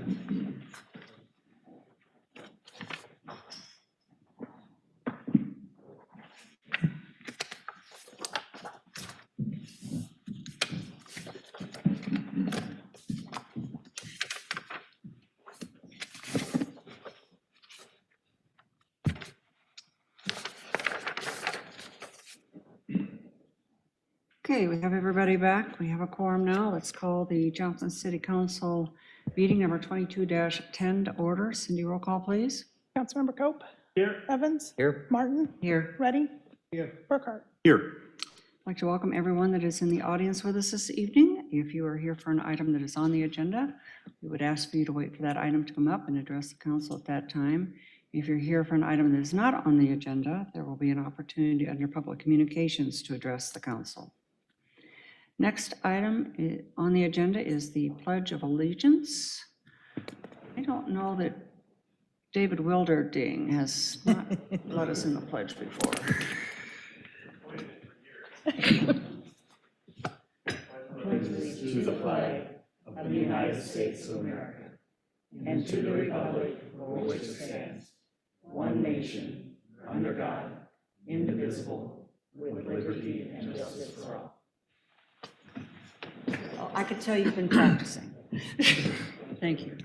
Okay, we have everybody back. We have a quorum now. Let's call the Johnston City Council meeting number 22-10 to order. Cindy, roll call, please. Councilmember Cope. Here. Evans. Here. Martin. Here. Reddy. Here. Burkhart. Here. I'd like to welcome everyone that is in the audience with us this evening. If you are here for an item that is on the agenda, we would ask for you to wait for that item to come up and address the council at that time. If you're here for an item that is not on the agenda, there will be an opportunity under public communications to address the council. Next item on the agenda is the Pledge of Allegiance. I don't know that David Wilderding has not led us in the pledge before. To the flag of the United States of America and to the republic for which it stands, one nation, under God, indivisible, with liberty and justice for all. Oh, I could tell you've been practicing. Thank you.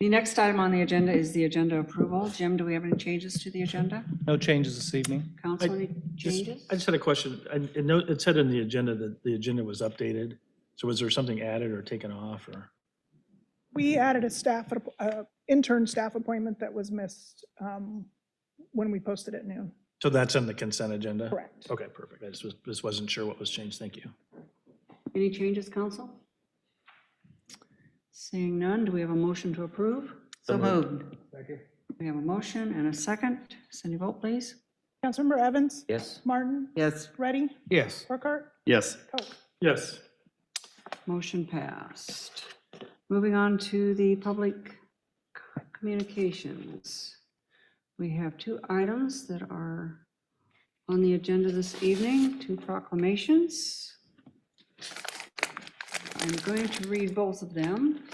The next item on the agenda is the agenda approval. Jim, do we have any changes to the agenda? No changes this evening. Council, any changes? I just had a question. I know it said in the agenda that the agenda was updated. So was there something added or taken off or? We added a staff, intern staff appointment that was missed when we posted at noon. So that's in the consent agenda? Correct. Okay, perfect. I just wasn't sure what was changed. Thank you. Any changes, council? Seeing none, do we have a motion to approve? So moved. Second. We have a motion and a second. Cindy, vote please. Councilmember Evans. Yes. Martin. Yes. Reddy. Yes. Burkhart. Yes. Cope. Yes. Motion passed. Moving on to the public communications. We have two items that are on the agenda this evening, two proclamations. I'm going to read both of them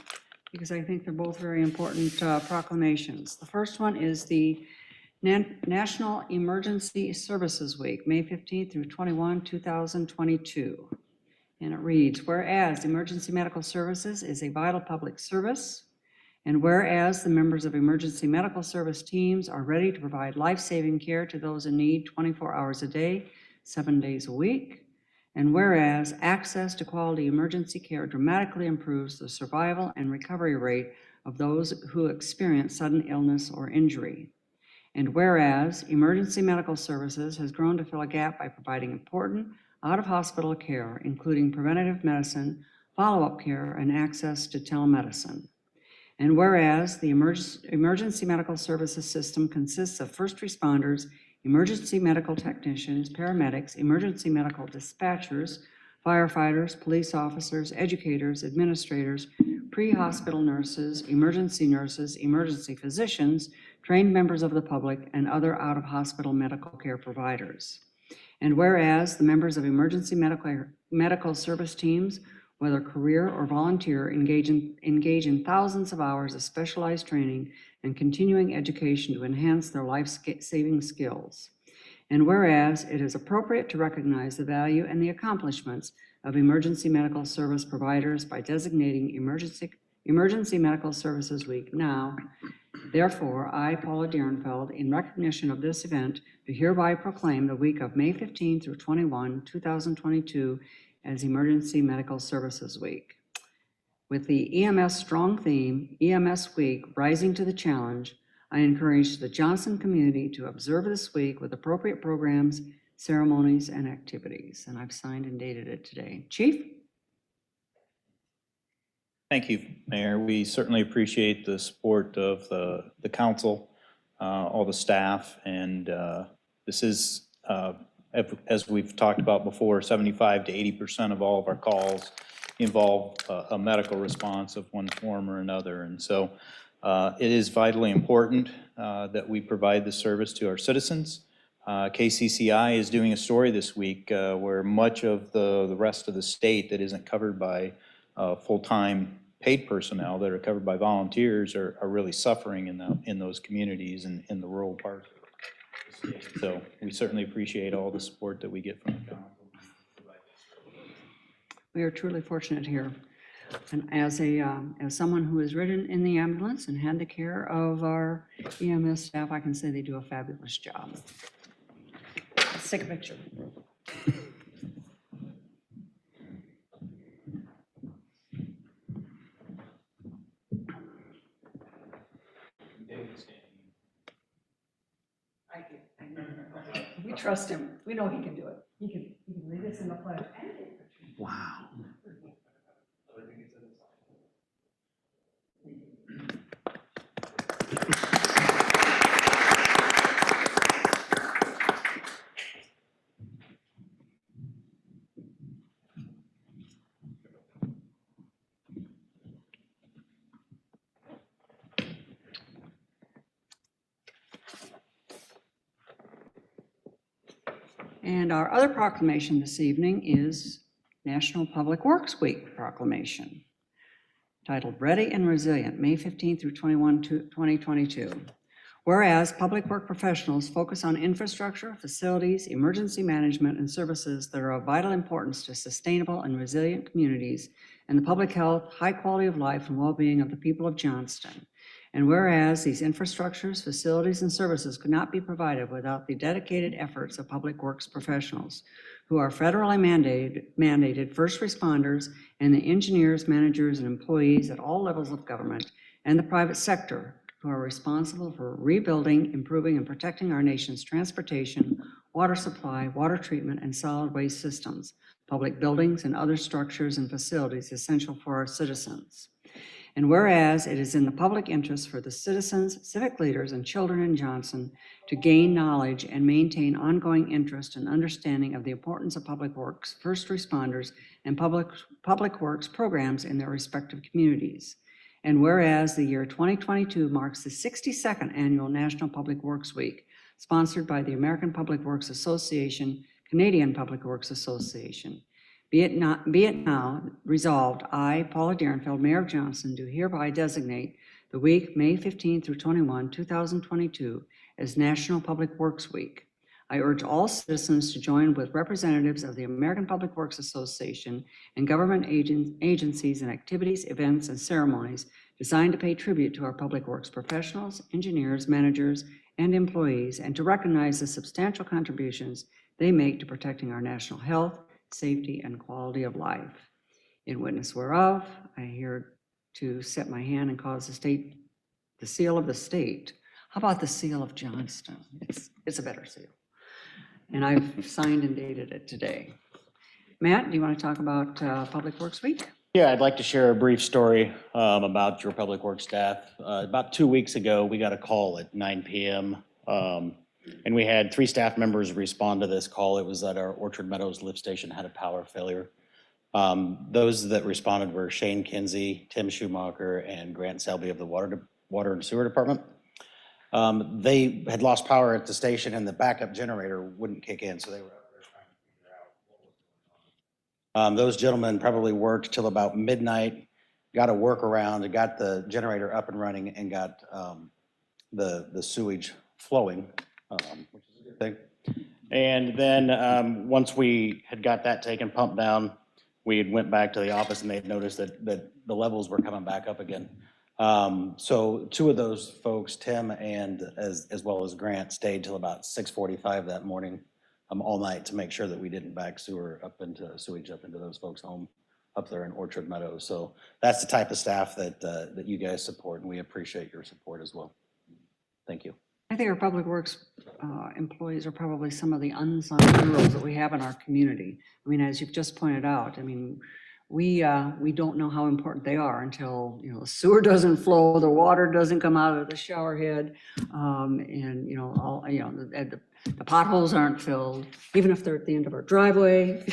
because I think they're both very important proclamations. The first one is the National Emergency Services Week, May 15th through 21, 2022. And it reads, whereas emergency medical services is a vital public service, and whereas the members of emergency medical service teams are ready to provide life-saving care to those in need 24 hours a day, 7 days a week, and whereas access to quality emergency care dramatically improves the survival and recovery rate of those who experience sudden illness or injury. And whereas emergency medical services has grown to fill a gap by providing important out-of-hospital care, including preventative medicine, follow-up care, and access to telemedicine. And whereas the emergency medical services system consists of first responders, emergency medical technicians, paramedics, emergency medical dispatchers, firefighters, police officers, educators, administrators, pre-hospital nurses, emergency physicians, trained members of the public, and other out-of-hospital medical care providers. And whereas the members of emergency medical service teams, whether career or volunteer, engage in thousands of hours of specialized training and continuing education to enhance their life-saving skills. And whereas it is appropriate to recognize the value and the accomplishments of emergency medical service providers by designating Emergency Medical Services Week now, therefore, I, Paula Dierenfeld, in recognition of this event, do hereby proclaim the week of May 15 through 21, 2022 as Emergency Medical Services Week. With the EMS strong theme, EMS Week, Rising to the Challenge, I encourage the Johnston community to observe this week with appropriate programs, ceremonies, and activities. And I've signed and dated it today. Chief? Thank you, Mayor. We certainly appreciate the support of the council, all the staff, and this is, as we've talked about before, 75 to 80% of all of our calls involve a medical response of one form or another. And so it is vitally important that we provide the service to our citizens. KCCI is doing a story this week where much of the rest of the state that isn't covered by full-time paid personnel, that are covered by volunteers, are really suffering in those communities and in the rural parts of the state. So we certainly appreciate all the support that we get from the council. We are truly fortunate here. And as someone who has ridden in the ambulance and had the care of our EMS staff, I can say they do a fabulous job. Let's take a picture. We trust him. We know he can do it. He can lead us in the pledge. Wow. And our other proclamation this evening is National Public Works Week proclamation, titled Ready and Resilient, May 15 through 21, 2022. Whereas public work professionals focus on infrastructure, facilities, emergency management, and services that are of vital importance to sustainable and resilient communities and the public health, high quality of life, and well-being of the people of Johnston. And whereas these infrastructures, facilities, and services could not be provided without the dedicated efforts of public works professionals, who are federally mandated first responders and the engineers, managers, and employees at all levels of government and the private sector, who are responsible for rebuilding, improving, and protecting our nation's transportation, water supply, water treatment, and solid waste systems, public buildings, and other structures and facilities essential for our citizens. And whereas it is in the public interest for the citizens, civic leaders, and children in Johnston to gain knowledge and maintain ongoing interest and understanding of the importance of public works, first responders, and public works programs in their respective communities. And whereas the year 2022 marks the 62nd annual National Public Works Week, sponsored by the American Public Works Association, Canadian Public Works Association. Be it now resolved, I, Paula Derenfeld, Mayor of Johnston, do hereby designate the week, May 15 through 21, 2022, as National Public Works Week. I urge all citizens to join with representatives of the American Public Works Association and government agencies in activities, events, and ceremonies designed to pay tribute to our public works professionals, engineers, managers, and employees, and to recognize the substantial contributions they make to protecting our national health, safety, and quality of life. In witness whereof, I here to set my hand and cause the seal of the state. How about the seal of Johnston? It's a better seal. And I've signed and dated it today. Matt, do you want to talk about Public Works Week? Yeah, I'd like to share a brief story about your public works staff. About 2 weeks ago, we got a call at 9 p.m. And we had 3 staff members respond to this call. It was that our Orchard Meadows lift station had a power failure. Those that responded were Shane Kinsey, Tim Schumacher, and Grant Selby of the Water and Sewer Department. They had lost power at the station and the backup generator wouldn't kick in, so they were up there trying to figure out what was going on. Those gentlemen probably worked till about midnight, got a workaround, got the generator up and running, and got the sewage flowing, which is a good thing. And then once we had got that taken, pumped down, we had went back to the office and they had noticed that the levels were coming back up again. So 2 of those folks, Tim and as well as Grant, stayed till about 6:45 that morning, all night, to make sure that we didn't back sewage up into those folks' home up there in Orchard Meadows. So that's the type of staff that you guys support, and we appreciate your support as well. Thank you. I think our public works employees are probably some of the unsung heroes that we have in our community. I mean, as you've just pointed out, I mean, we don't know how important they are until, you know, the sewer doesn't flow, the water doesn't come out of the shower head, and, you know, all, you know, the potholes aren't filled, even if they're at the end of our driveway.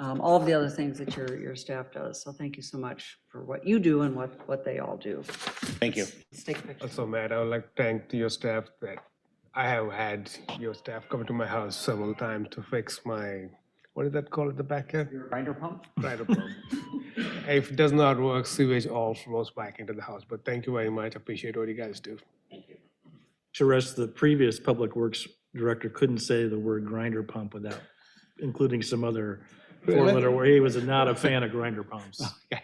All of the other things that your staff does. So thank you so much for what you do and what they all do. Thank you. Let's take a picture. Also, Matt, I would like to thank your staff that I have had your staff come to my house several times to fix my, what is that called at the back end? Grinder pump? Grinder pump. If it does not work, sewage all flows back into the house. But thank you very much. Appreciate what you guys do. Suresh, the previous Public Works Director couldn't say the word grinder pump without including some other four-letter word. He was not a fan of grinder pumps. Yeah.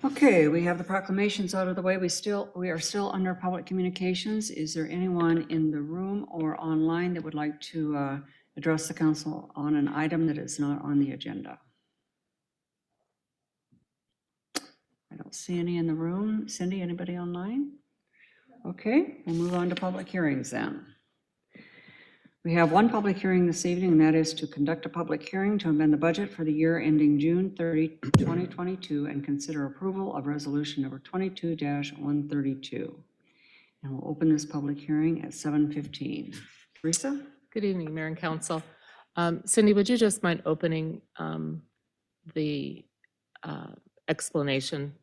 Okay, we have the proclamations out of the way. We are still under public communications. Is there anyone in the room or online that would like to address the council on an item that is not on the agenda? I don't see any in the room. Cindy, anybody online? Okay, we'll move on to public hearings then. We have one public hearing this evening, and that is to conduct a public hearing to amend the budget for the year ending June 30, 2022, and consider approval of resolution number 22-132. And we'll open this public hearing at 7:15. Teresa? Good evening, Mayor and Council. Cindy, would you just mind opening the explanation,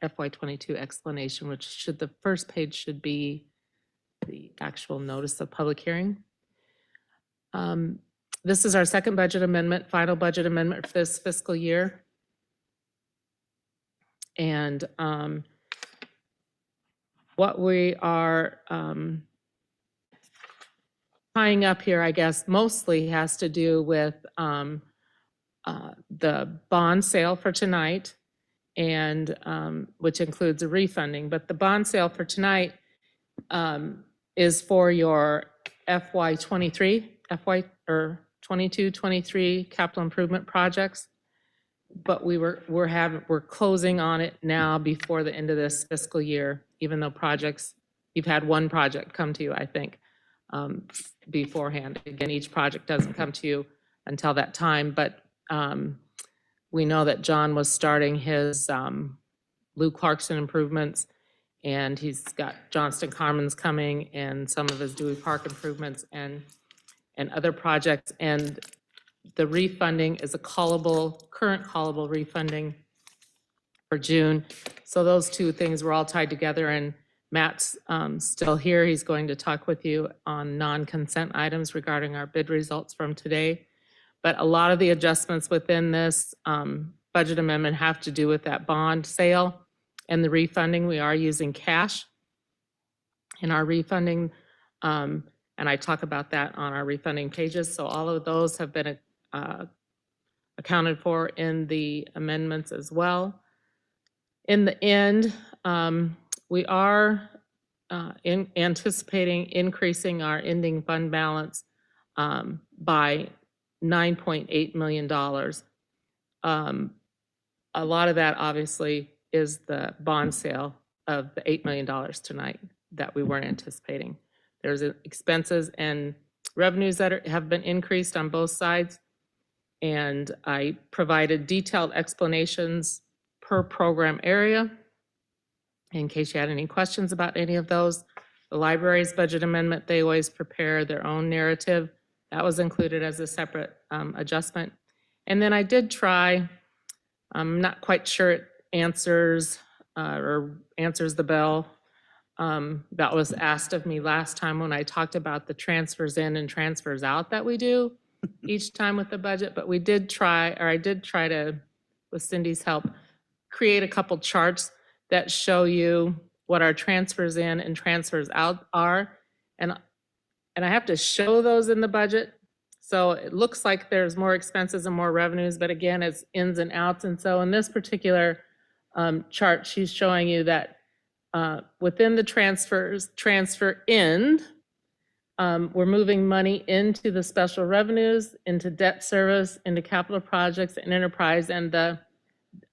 FY22 explanation, which should, the first page should be the actual notice of public hearing. This is our second budget amendment, final budget amendment for this fiscal year. And what we are tying up here, I guess, mostly has to do with the bond sale for tonight, and which includes a refunding. But the bond sale for tonight is for your FY23, or 22-23 capital improvement projects. But we're closing on it now before the end of this fiscal year, even though you've had one project come to you, I think, beforehand. Again, each project doesn't come to you until that time, but we know that John was starting his Lou Clarkson improvements, and he's got Johnston Commons coming, and some of his Dewey Park improvements, and other projects. And the refunding is a current callable refunding for June. So those two things were all tied together, and Matt's still here. He's going to talk with you on non-consent items regarding our bid results from today. But a lot of the adjustments within this budget amendment have to do with that bond sale and the refunding. We are using cash in our refunding, and I talk about that on our refunding pages. So all of those have been accounted for in the amendments as well. In the end, we are anticipating increasing our ending fund balance by $9.8 million. A lot of that obviously is the bond sale of the $8 million tonight that we weren't anticipating. There's expenses and revenues that have been increased on both sides. And I provided detailed explanations per program area in case you had any questions about any of those. The library's budget amendment, they always prepare their own narrative. That was included as a separate adjustment. And then I did try, I'm not quite sure it answers the bell that was asked of me last time when I talked about the transfers in and transfers out that we do each time with the budget. But I did try to, with Cindy's help, create a couple charts that show you what our transfers in and transfers out are. And I have to show those in the budget. So it looks like there's more expenses and more revenues, but again, it's ins and outs. And so in this particular chart, she's showing you that within the transfer in, we're moving money into the special revenues, into debt service, into capital projects and enterprise, and the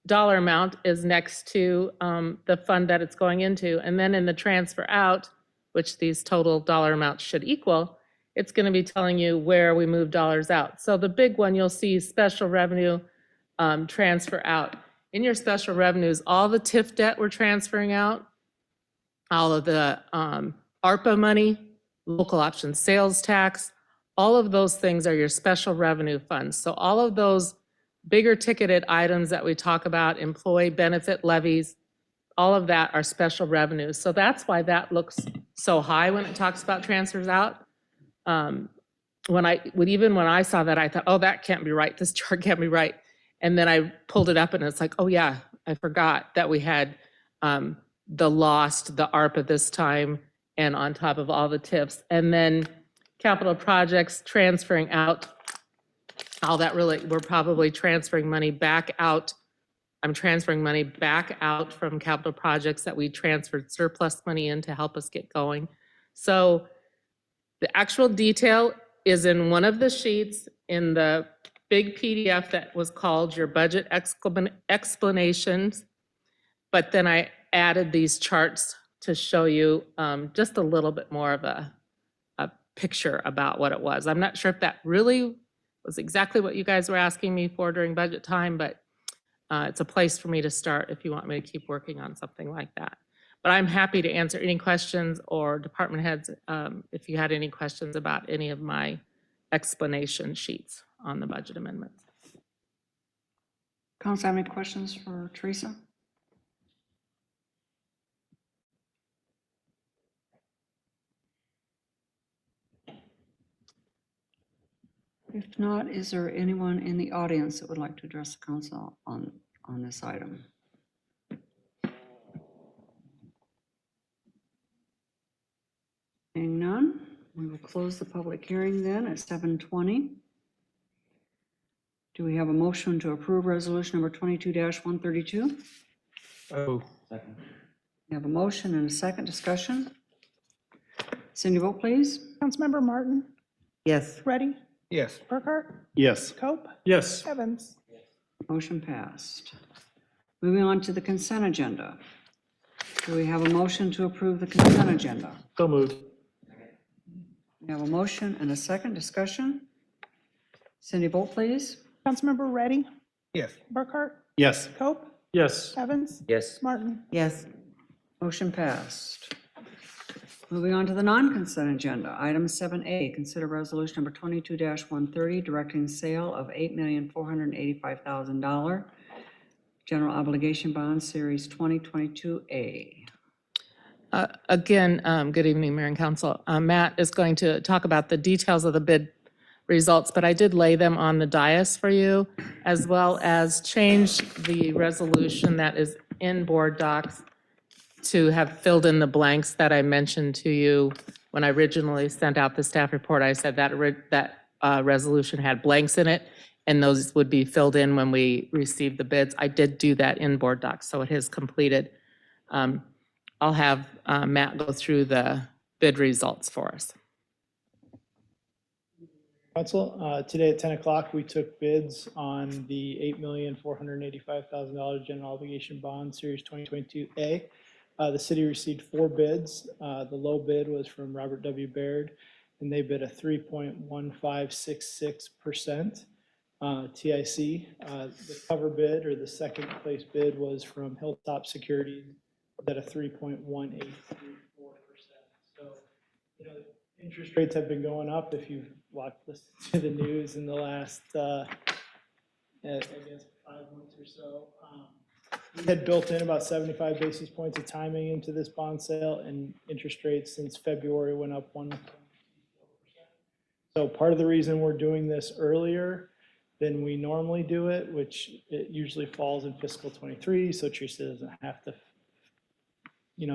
dollar amount is next to the fund that it's going into. And then in the transfer out, which these total dollar amounts should equal, it's going to be telling you where we move dollars out. So the big one, you'll see special revenue transfer out. In your special revenues, all the TIF debt we're transferring out, all of the ARPA money, local option sales tax, all of those things are your special revenue funds. So all of those bigger ticketed items that we talk about, employee benefit levies, all of that are special revenues. So that's why that looks so high when it talks about transfers out. When I saw that, I thought, oh, that can't be right. This chart can't be right. And then I pulled it up and it's like, oh yeah, I forgot that we had the ARPA this time, and on top of all the TIFs. And then capital projects transferring out, all that really, we're probably transferring money back out. I'm transferring money back out from capital projects that we transferred surplus money in to help us get going. So the actual detail is in one of the sheets in the big PDF that was called your budget explanations. But then I added these charts to show you just a little bit more of a picture about what it was. I'm not sure if that really was exactly what you guys were asking me for during budget time, but it's a place for me to start if you want me to keep working on something like that. But I'm happy to answer any questions, or department heads, if you had any questions about any of my explanation sheets on the budget amendments. Council, have any questions for Teresa? If not, is there anyone in the audience that would like to address the council on this item? Seeing none, we will close the public hearing then at 7:20. Do we have a motion to approve resolution number 22-132? Oh, We have a motion and a second discussion. Cindy, vote please. Councilmember Martin, Yes. Ready, yes. Burkhart, Yes. Cope, Yes. Evans. Motion passed. Moving on to the consent agenda. Do we have a motion to approve the consent agenda? So moved. We have a motion and a second discussion. Cindy, vote please. Councilmember Ready, Yes. Burkhart, Yes. Cope, Yes. Evans, Yes. Martin. Yes. Motion passed. Moving on to the non-consent agenda. Item 7A, consider resolution number 22-130, directing sale of $8,485,000 general obligation bond series 2022A. Again, good evening, Mayor and Council. Matt is going to talk about the details of the bid results, but I did lay them on the dais for you, as well as change the resolution that is in board docs to have filled in the blanks that I mentioned to you when I originally sent out the staff report. I said that resolution had blanks in it, and those would be filled in when we received the bids. I did do that in board docs, so it is completed. I'll have Matt go through the bid results for us. Council, today at 10 o'clock, we took bids on the $8,485,000 general obligation bond series 2022A. The city received 4 bids. The low bid was from Robert W. Baird, and they bid a 3.1566% TIC. The cover bid, or the second place bid, was from Hilltop Securities at a 3.1834%. So, interest rates have been going up. If you've listened to the news in the last, I guess, 5 months or so, we had built in about 75 basis points of timing into this bond sale, and interest rates since February went up 1.4%. So part of the reason we're doing this earlier than we normally do it, which it usually falls in fiscal 23, so Teresa doesn't have to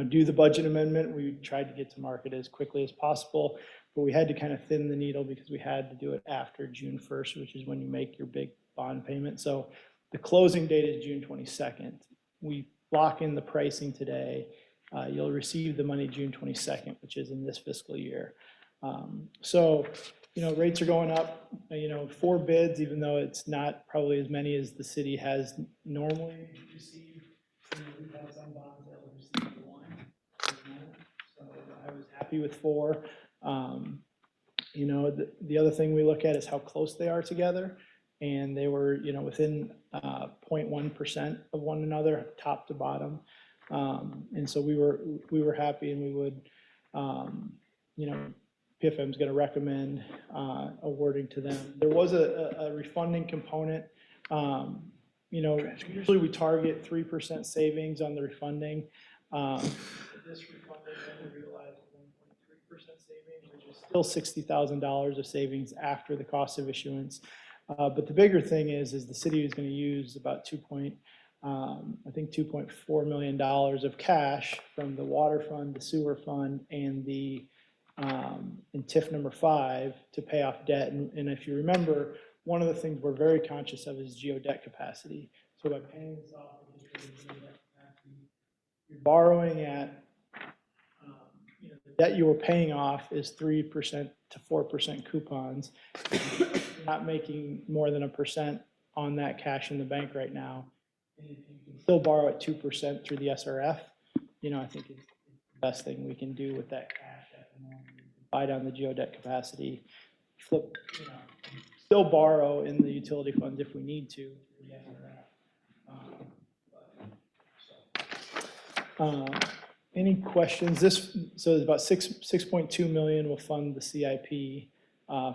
do the budget amendment. We tried to get to market as quickly as possible, but we had to kind of thin the needle because we had to do it after June 1st, which is when you make your big bond payment. So the closing date is June 22nd. We lock in the pricing today. You'll receive the money June 22nd, which is in this fiscal year. So rates are going up. 4 bids, even though it's not probably as many as the city has normally received. We've had some bonds that have received 1. So I was happy with 4. You know, the other thing we look at is how close they are together. And they were, you know, within 0.1% of one another, top to bottom. And so we were happy, and we would, you know, PFM's going to recommend awarding to them. There was a refunding component. You know, usually we target 3% savings on the refunding. This refunding only realized 1.3% savings, which is still $60,000 of savings after the cost of issuance. But the bigger thing is the city is going to use about $2.4 million of cash from the water fund, the sewer fund, and the in TIF number 5 to pay off debt. And if you remember, one of the things we're very conscious of is geodebt capacity. So by paying this off, you're borrowing at, you know, the debt you were paying off is 3% to 4% coupons. You're not making more than 1% on that cash in the bank right now. And if you can still borrow at 2% through the SRF, you know, I think it's the best thing we can do with that cash at the moment. Buy down the geodebt capacity, flip, you know, still borrow in the utility funds if we need to. Any questions? So it's about 6.2 million will fund the CIP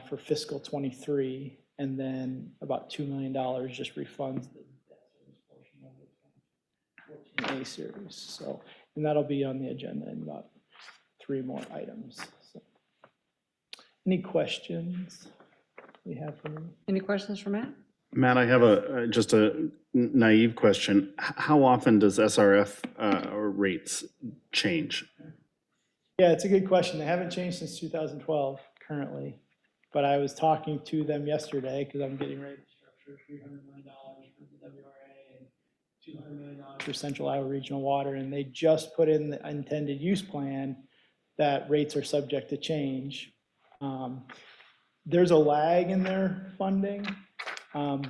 for fiscal 23, and then about $2 million just refunds the debt service portion of the 14A series. So, and that'll be on the agenda in about 3 more items. So, any questions we have for me? Any questions for Matt? Matt, I have just a naive question. How often does SRF rates change? Yeah, it's a good question. They haven't changed since 2012 currently, but I was talking to them yesterday because I'm getting ready to structure $300 million for the WRA and $200 million for Central Iowa Regional Water, and they just put in the intended use plan that rates are subject to change. There's a lag in their funding.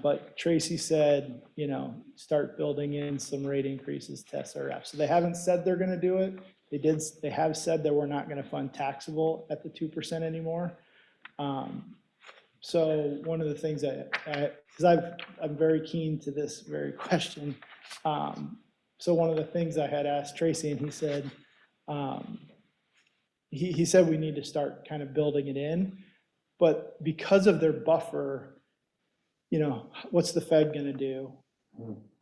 But Tracy said, you know, start building in some rate increases to SRF. So they haven't said they're going to do it. They have said that we're not going to fund taxable at the 2% anymore. So one of the things because I'm very keen to this very question. So one of the things I had asked Tracy, and he said, he said we need to start kind of building it in, but because of their buffer, you know, what's the Fed going to do?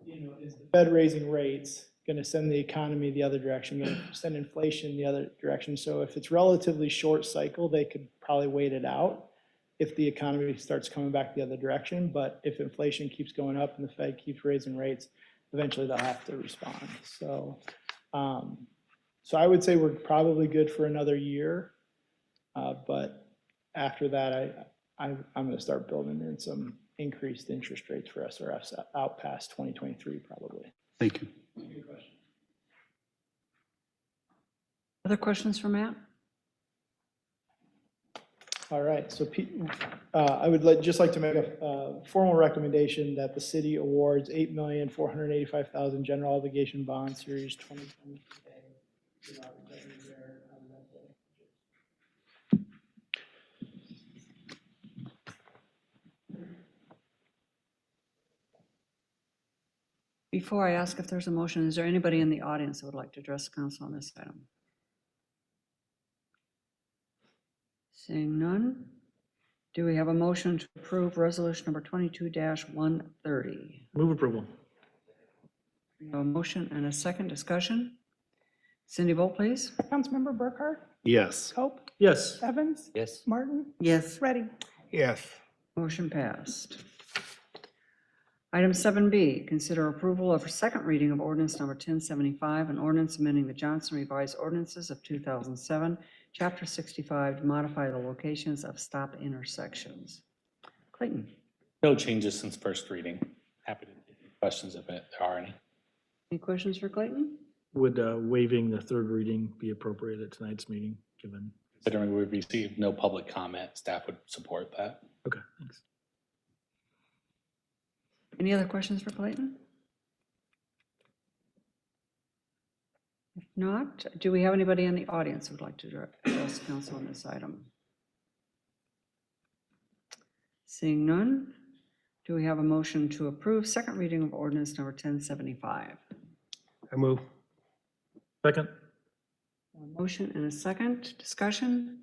You know, is the Fed raising rates going to send the economy the other direction, going to send inflation the other direction? So if it's relatively short cycle, they could probably wait it out if the economy starts coming back the other direction. But if inflation keeps going up and the Fed keeps raising rates, eventually they'll have to respond. So, so I would say we're probably good for another year. But after that, I'm going to start building in some increased interest rates for SRFs out past 2023, probably. Thank you. Good question. Other questions for Matt? All right, so I would just like to make a formal recommendation that the city awards $8,485,000 general obligation bond series 2020. Before I ask if there's a motion, is there anybody in the audience that would like to address the council on this item? Seeing none, do we have a motion to approve resolution number 22-130? Move approval. We have a motion and a second discussion. Cindy, vote please. Councilmember Burkhart, Yes. Cope, Yes. Evans, Yes. Martin, Yes. Ready. Yes. Motion passed. Item 7B, consider approval of a second reading of ordinance number 1075, an ordinance amending the Johnston revised ordinances of 2007, chapter 65, to modify the locations of stop intersections. Clayton, No changes since first reading. Happy to take questions if there are any. any questions for Clayton? Would waiving the third reading be appropriate at tonight's meeting, given? Considering we've received no public comment, staff would support that. Okay, thanks. Any other questions for Clayton? If not, do we have anybody in the audience who would like to address council on this item? Seeing none, do we have a motion to approve second reading of ordinance number 1075? I move. Second? A motion and a second. Discussion?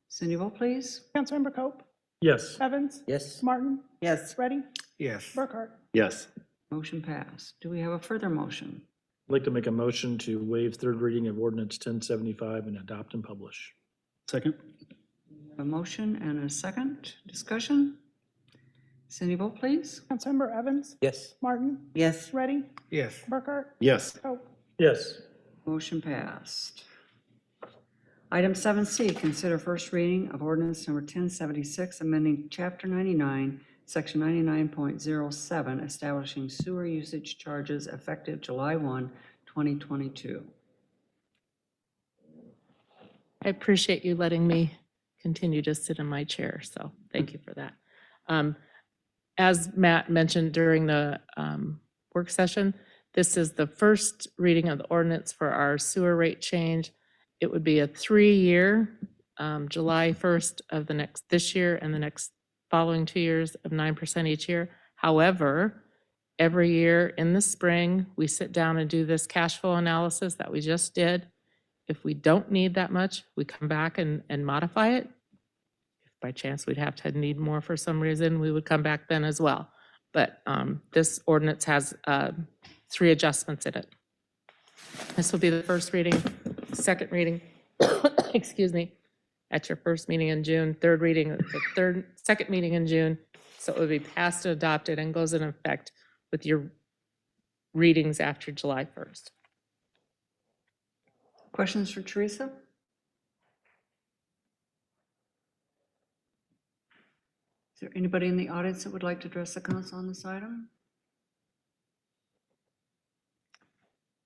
Cindy, vote please. Councilmember Cope, Yes. Evans, Yes. Martin, Yes. Ready, Yes. Burkhart. Yes. Motion passed. Do we have a further motion? I'd like to make a motion to waive third reading of ordinance 1075 and adopt and publish. Second? A motion and a second. Discussion? Cindy, vote please. Councilmember Evans, Yes. Martin, Yes. Ready, Yes. Burkhart, Yes. Cope. Yes. Motion passed. Item 7C, consider first reading of ordinance number 1076, amending Chapter 99, Section 99.07, establishing sewer usage charges effective July 1, 2022. I appreciate you letting me continue to sit in my chair, so thank you for that. As Matt mentioned during the work session, this is the first reading of the ordinance for our sewer rate change. It would be a 3-year, July 1st of this year and the next following 2 years of 9% each year. However, every year in the spring, we sit down and do this cash flow analysis that we just did. If we don't need that much, we come back and modify it. If by chance we'd have to need more for some reason, we would come back then as well. But this ordinance has 3 adjustments in it. This will be the first reading, second reading, excuse me, at your first meeting in June, third reading, at the second meeting in June. So it will be passed and adopted and goes into effect with your readings after July 1st. Questions for Teresa? Is there anybody in the audience that would like to address the council on this item?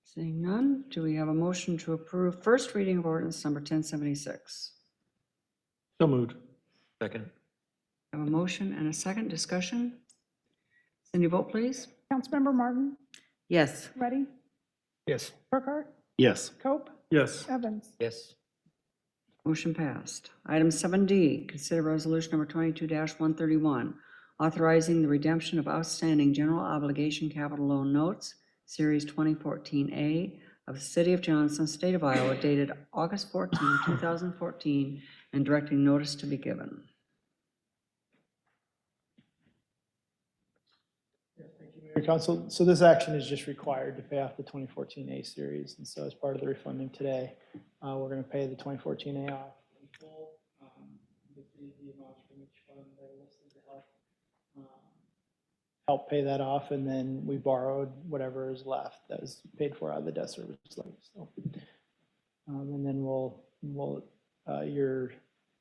Seeing none, do we have a motion to approve first reading of ordinance number 1076? So moved. Second? I have a motion and a second. Discussion? Cindy, vote please. Councilmember Martin, Yes. Ready, Yes. Burkhart, Yes. Cope, Yes. Evans. Yes. Motion passed. Item 7D, consider resolution number 22-131, authorizing the redemption of outstanding general obligation capital loan notes, Series 2014A of the City of Johnston, State of Iowa, dated August 14, 2014, and directing notice to be given. Mayor, Council, so this action is just required to pay off the 2014A series, and so as part of the refunding today, we're going to pay the 2014A off in full. The amounts from each fund that are listed to help pay that off, and then we borrowed whatever is left that was paid for out of the debt service levy. So, and then your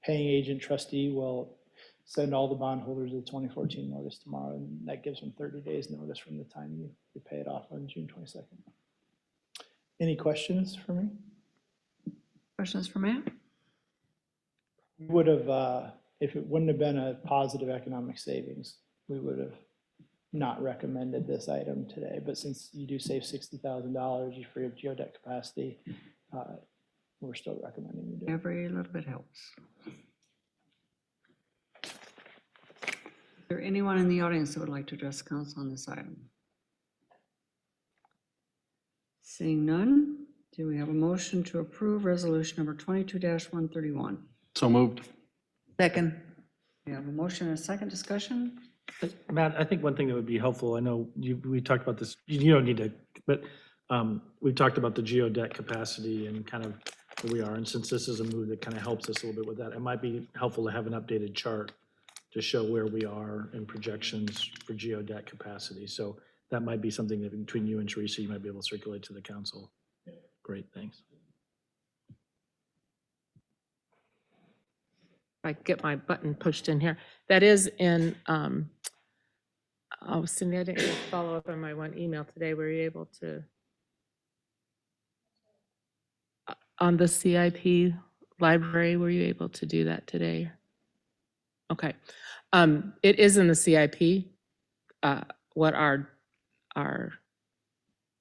paying agent trustee will send all the bondholders the 2014 notice tomorrow, and that gives them 30 days notice from the time you pay it off on June 22nd. Any questions for me? Questions for Matt? We would have, if it wouldn't have been a positive economic savings, we would have not recommended this item today. But since you do save $60,000, you free up geodebt capacity, we're still recommending you do it. Every little bit helps. Is there anyone in the audience that would like to address the council on this item? Seeing none, do we have a motion to approve resolution number 22-131? So moved. Second. We have a motion and a second. Discussion? Matt, I think one thing that would be helpful, I know we talked about this, you don't need to, but we've talked about the geodebt capacity and kind of where we are. And since this is a move that kind of helps us a little bit with that, it might be helpful to have an updated chart to show where we are in projections for geodebt capacity. So that might be something that between you and Teresa, you might be able to circulate to the council. Great, thanks. If I get my button pushed in here. That is in, oh, Cindy, I didn't get to follow up on my one email today. Were you able to? On the CIP library, were you able to do that today? Okay. It is in the CIP, what our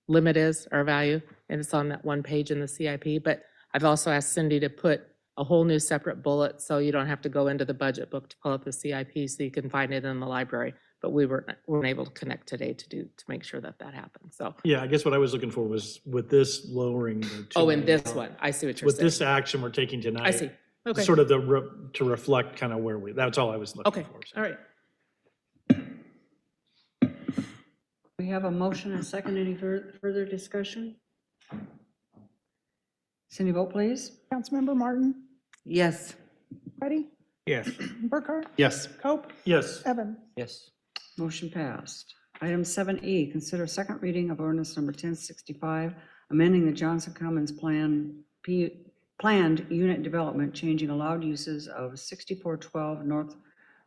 limit is, our value, and it's on that one page in the CIP. But I've also asked Cindy to put a whole new separate bullet, so you don't have to go into the budget book to pull up the CIP, so you can find it in the library. But we weren't able to connect today to make sure that happened, so. Yeah, I guess what I was looking for was with this lowering the. Oh, in $2 this million, one, I see what you're with this saying. action we're taking tonight. I see, okay, Sort of to reflect kind of where that's all I was looking okay, for. so. all right. We have a motion and a second. Any further discussion? Cindy, vote please. Councilmember Martin, Yes. Ready, Yes. Burkhart, Yes. Cope, Yes, Evans. Yes. Motion passed. Item 7E, consider second reading of ordinance number 1065, amending the Johnston Commons planned unit development, changing allowed uses of 6412 North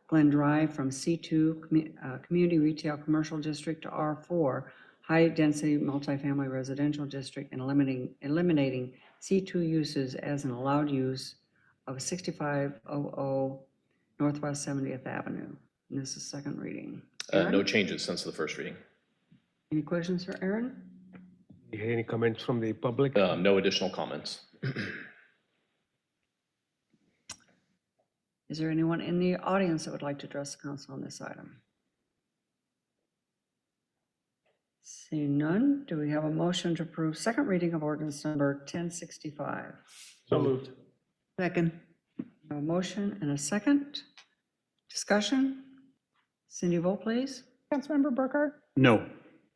Glen Drive from C2 Community Retail Commercial District to R4 High Density Multifamily Residential District, and eliminating C2 uses as an allowed use of 6500 Northwest 70th Avenue. And this is second reading. No Aaron? changes since the first reading. Any questions for Aaron? Any comments from the public? No additional comments. Is there anyone in the audience that would like to address the council on this item? Seeing none, do we have a motion to approve second reading of ordinance number 1065? so moved. Second. A motion and a second. Discussion? Cindy, vote please. Councilmember Burkhart, No.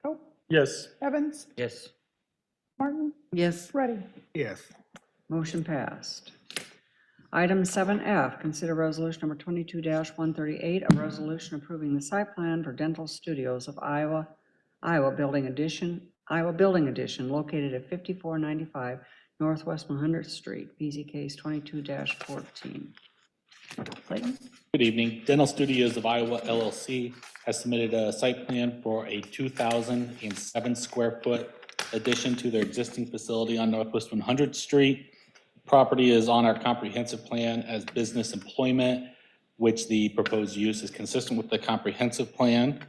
Cope, Yes, Evans, Yes. Martin, Yes. Ready. Yes. Motion passed. Item 7F, consider resolution number 22-138, a resolution approving the site plan for Dental Studios of Iowa Building Addition, located at 5495 Northwest 100th Street, BZ case 22-14. Clayton? Good evening. Dental Studios of Iowa LLC has submitted a site plan for a 2,007 square foot addition to their existing facility on Northwest 100th Street. Property is on our comprehensive plan as business employment, which the proposed use is consistent with the comprehensive plan.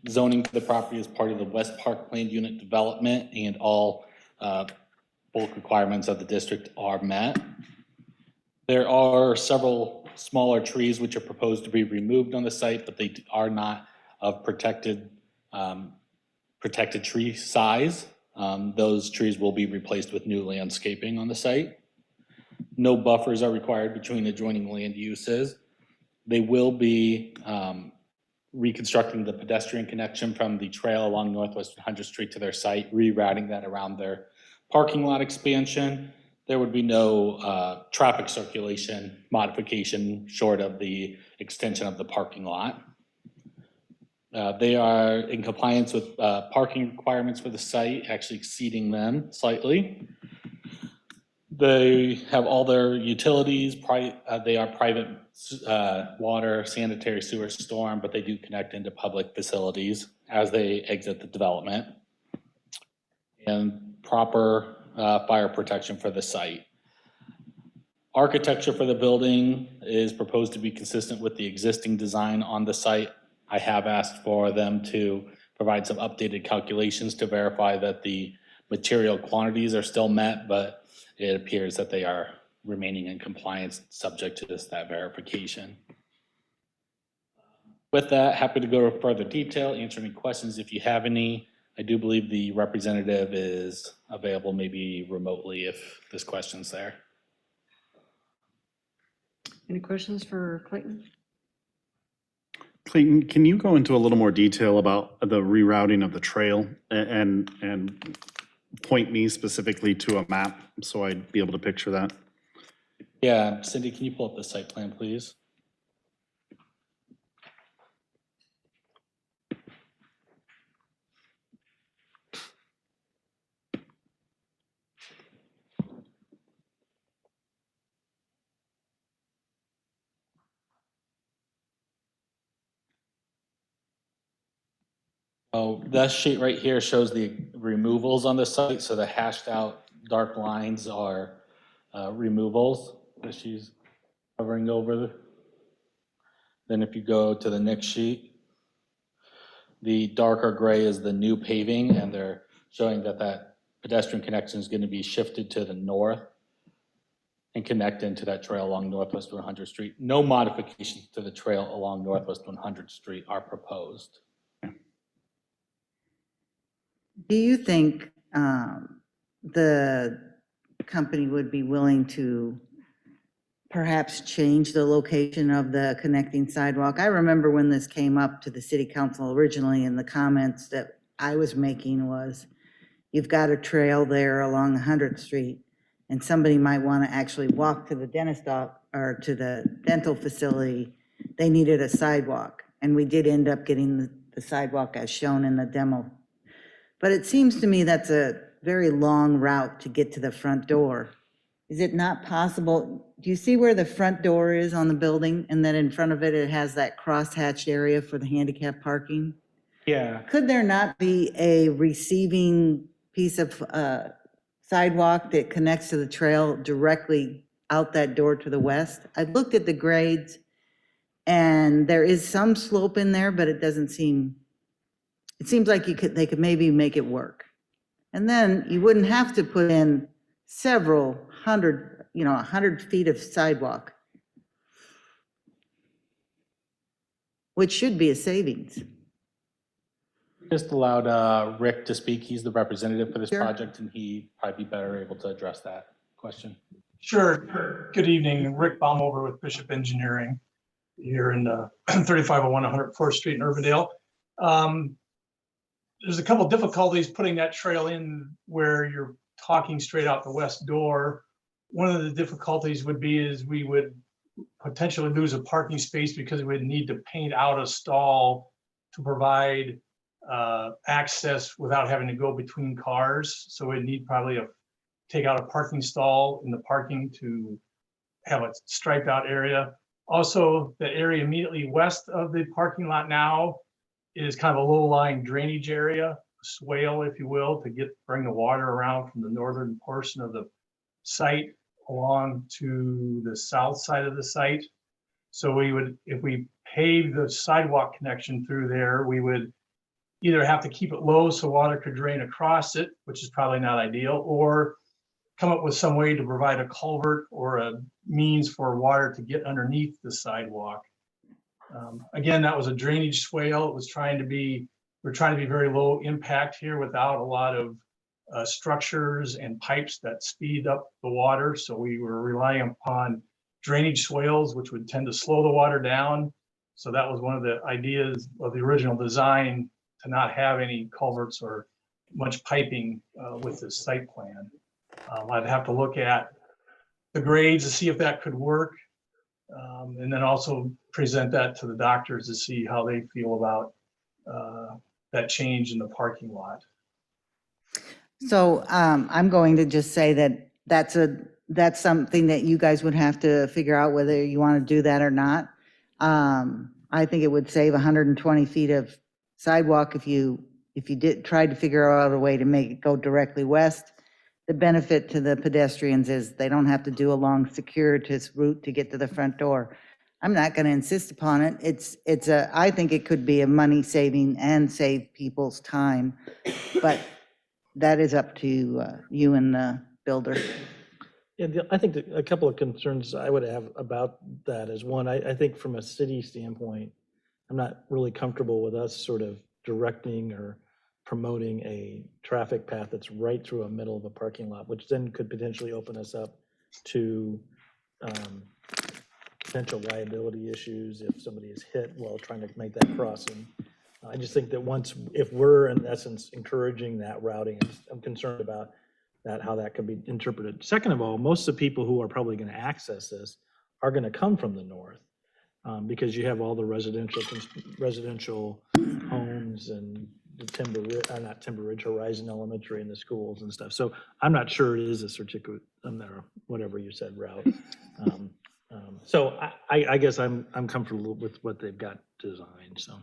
Zoning to the property is part of the West Park Planned Unit Development, and all bulk requirements of the district are met. There are several smaller trees which are proposed to be removed on the site, but they are not of protected tree size. Those trees will be replaced with new landscaping on the site. No buffers are required between adjoining land uses. They will be reconstructing the pedestrian connection from the trail along Northwest 100th Street to their site, rerouting that around their parking lot expansion. There would be no traffic circulation modification short of the extension of the parking lot. They are in compliance with parking requirements for the site, actually exceeding them slightly. They have all their utilities, they are private water, sanitary sewer, storm, but they do connect into public facilities as they exit the development. And proper fire protection for the site. Architecture for the building is proposed to be consistent with the existing design on the site. I have asked for them to provide some updated calculations to verify that the material quantities are still met, but it appears that they are remaining in compliance subject to that verification. With that, happy to go into further detail, answer any questions if you have any. I do believe the representative is available, maybe remotely if this question's there. Any questions for Clayton? Clayton, can you go into a little more detail about the rerouting of the trail and point me specifically to a map so I'd be able to picture that? Yeah, Cindy, can you pull up the site plan, please? Oh, that sheet right here shows the removals on the site, so the hashed out dark lines are removals that she's covering over. Then if you go to the next sheet, the darker gray is the new paving, and they're showing that that pedestrian connection is going to be shifted to the north. and connect into that trail along Northwest 100th Street. No modifications to the trail along Northwest 100th Street are proposed. Do you think the company would be willing to perhaps change the location of the connecting sidewalk? I remember when this came up to the city council originally, and the comments that I was making was, you've got a trail there along 100th Street, and somebody might want to actually walk to the dentist or to the dental facility. They needed a sidewalk, and we did end up getting the sidewalk as shown in the demo. But it seems to me that's a very long route to get to the front door. Is it not possible? Do you see where the front door is on the building? And then in front of it, it has that crosshatched area for the handicap parking? Yeah. Could there not be a receiving piece of sidewalk that connects to the trail directly out that door to the west? I've looked at the grades, and there is some slope in there, but it doesn't seem, it seems like they could maybe make it work. And then you wouldn't have to put in several hundred, 100 feet of sidewalk, which should be a savings. Just allowed Rick to speak. He's the representative for this Sure. project, and he'd probably be better able to address that question. Sure. Good evening. Rick Baumover with Bishop Engineering here in 3501 104th Street in Urbandale. There's a couple difficulties putting that trail in where you're talking straight out the west door. One of the difficulties would be is we would potentially lose a parking space because we would need to paint out a stall to provide access without having to go between cars. So we'd need probably take out a parking stall in the parking to have a striped out area. Also, the area immediately west of the parking lot now is kind of a low-lying drainage area, a swale, if you will, to bring the water around from the northern portion of the site along to the south side of the site. So we would, if we pave the sidewalk connection through there, we would either have to keep it low so water could drain across it, which is probably not ideal, or come up with some way to provide a culvert or a means for water to get underneath the sidewalk. Again, that was a drainage swale. It was we're trying to be very low impact here without a lot of structures and pipes that speed up the water. So we were relying upon drainage swales, which would tend to slow the water down. So that was one of the ideas of the original design, to not have any culverts or much piping with this site plan. I'd have to look at the grades to see if that could work. And then also present that to the doctors to see how they feel about that change in the parking lot. So I'm going to just say that that's something that you guys would have to figure out whether you want to do that or not. I think it would save 120 feet of sidewalk if you tried to figure out a way to make it go directly west. The benefit to the pedestrians is they don't have to do a long circuitous route to get to the front door. I'm not going to insist upon it. I think it could be a money saving and save people's time, but that is up to you and the builder. Yeah, I think that a couple of concerns I would have about that is, one, I think from a city standpoint, I'm not really comfortable with us sort of directing or promoting a traffic path that's right through a middle of a parking lot, which then could potentially open us up to potential liability issues if somebody is hit while trying to make that crossing. I just think that if we're in essence encouraging that routing, I'm concerned about that, how that could be interpreted. Second of all, most of the people who are probably going to access this are going to come from the north, because you have all the residential homes and the not Timber Ridge, Horizon Elementary and the schools and stuff. So I'm not sure it is a certificate on there, whatever you said, route. So I guess I'm comfortable with what they've got designed, so.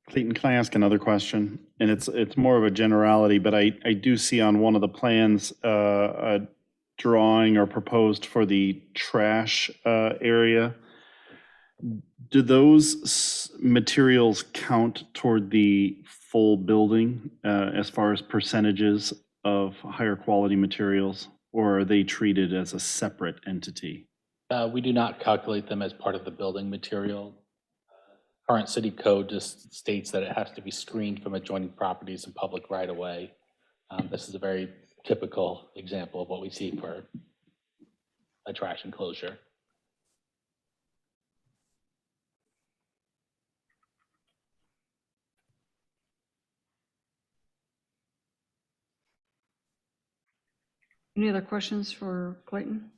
Clayton, can I ask another question? And it's more of a generality, but I do see on one of the plans a drawing or proposed for the trash area. Do those materials count toward the full building as far as percentages of higher quality materials, or are they treated as a separate entity? We do not calculate them as part of the building material. Current city code just states that it has to be screened from adjoining properties and public right of way. This is a very typical example of what we see for a trash enclosure. Any other questions for Clayton?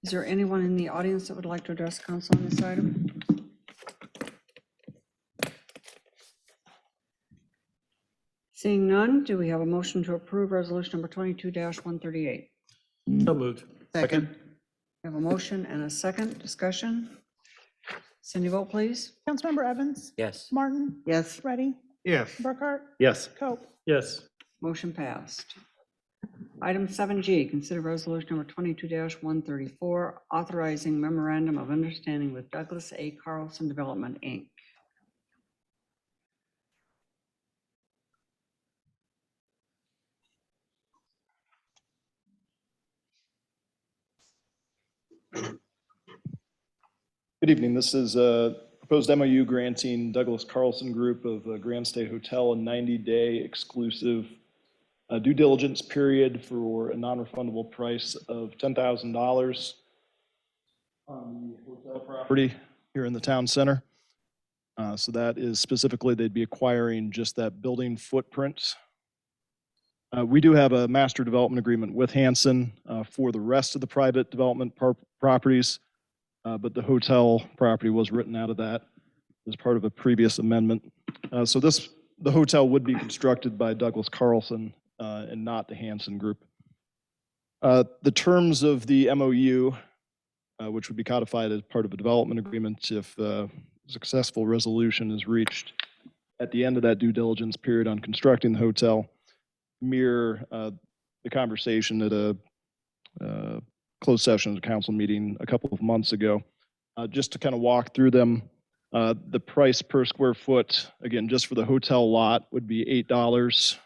Is there anyone in the audience that would like to address council on this item? Seeing none, do we have a motion to approve resolution number 22-138? So moved. Second. We have a motion and a second discussion. Cindy, vote please. Councilmember Evans? Yes. Martin? Yes. Ready? Yes. Burkhart? Yes. Coe? Yes. Motion passed. Item 7G, consider resolution number 22-134, authorizing memorandum of understanding with Douglas A. Carlson Development, Inc. Good evening. This is a proposed MOU granting Douglas Carlson Group of Grand State Hotel a 90-day exclusive due diligence period for a non-refundable price of $10,000 on the hotel property here in the town center. So that is specifically, they'd be acquiring just that building footprint. We do have a master development agreement with Hanson for the rest of the private development properties. But the hotel property was written out of that as part of a previous amendment. So the hotel would be constructed by Douglas Carlson and not the Hanson Group. The terms of the MOU, which would be codified as part of a development agreement if successful resolution is reached at the end of that due diligence period on constructing the hotel, mirror the conversation at a closed session at a council meeting a couple of months ago. Just to kind of walk through them, the price per square foot, again, just for the hotel lot would be $8.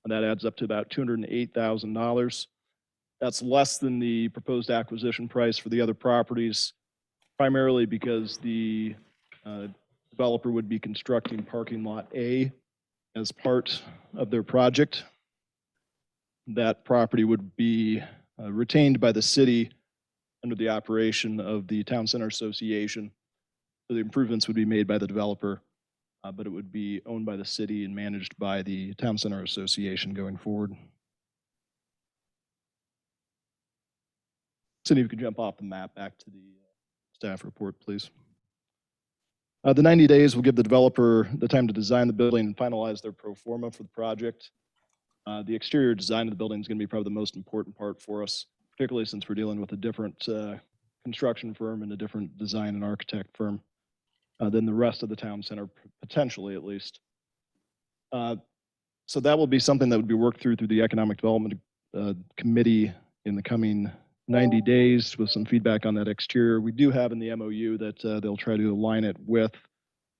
And that adds up to about $208,000. That's less than the proposed acquisition price for the other properties, primarily because the developer would be constructing parking lot A as part of their project. That property would be retained by the city under the operation of the Town Center Association. So the improvements would be made by the developer, but it would be owned by the city and managed by the Town Center Association going forward. Cindy, if you could jump off the map back to the staff report, please. The 90 days will give the developer the time to design the building and finalize their pro forma for the project. The exterior design of the building is going to be probably the most important part for us, particularly since we're dealing with a different construction firm and a different design and architect firm than the rest of the town center, potentially at least. So that will be something that would be worked through the Economic Development Committee in the coming 90 days with some feedback on that exterior. We do have in the MOU that they'll try to align it with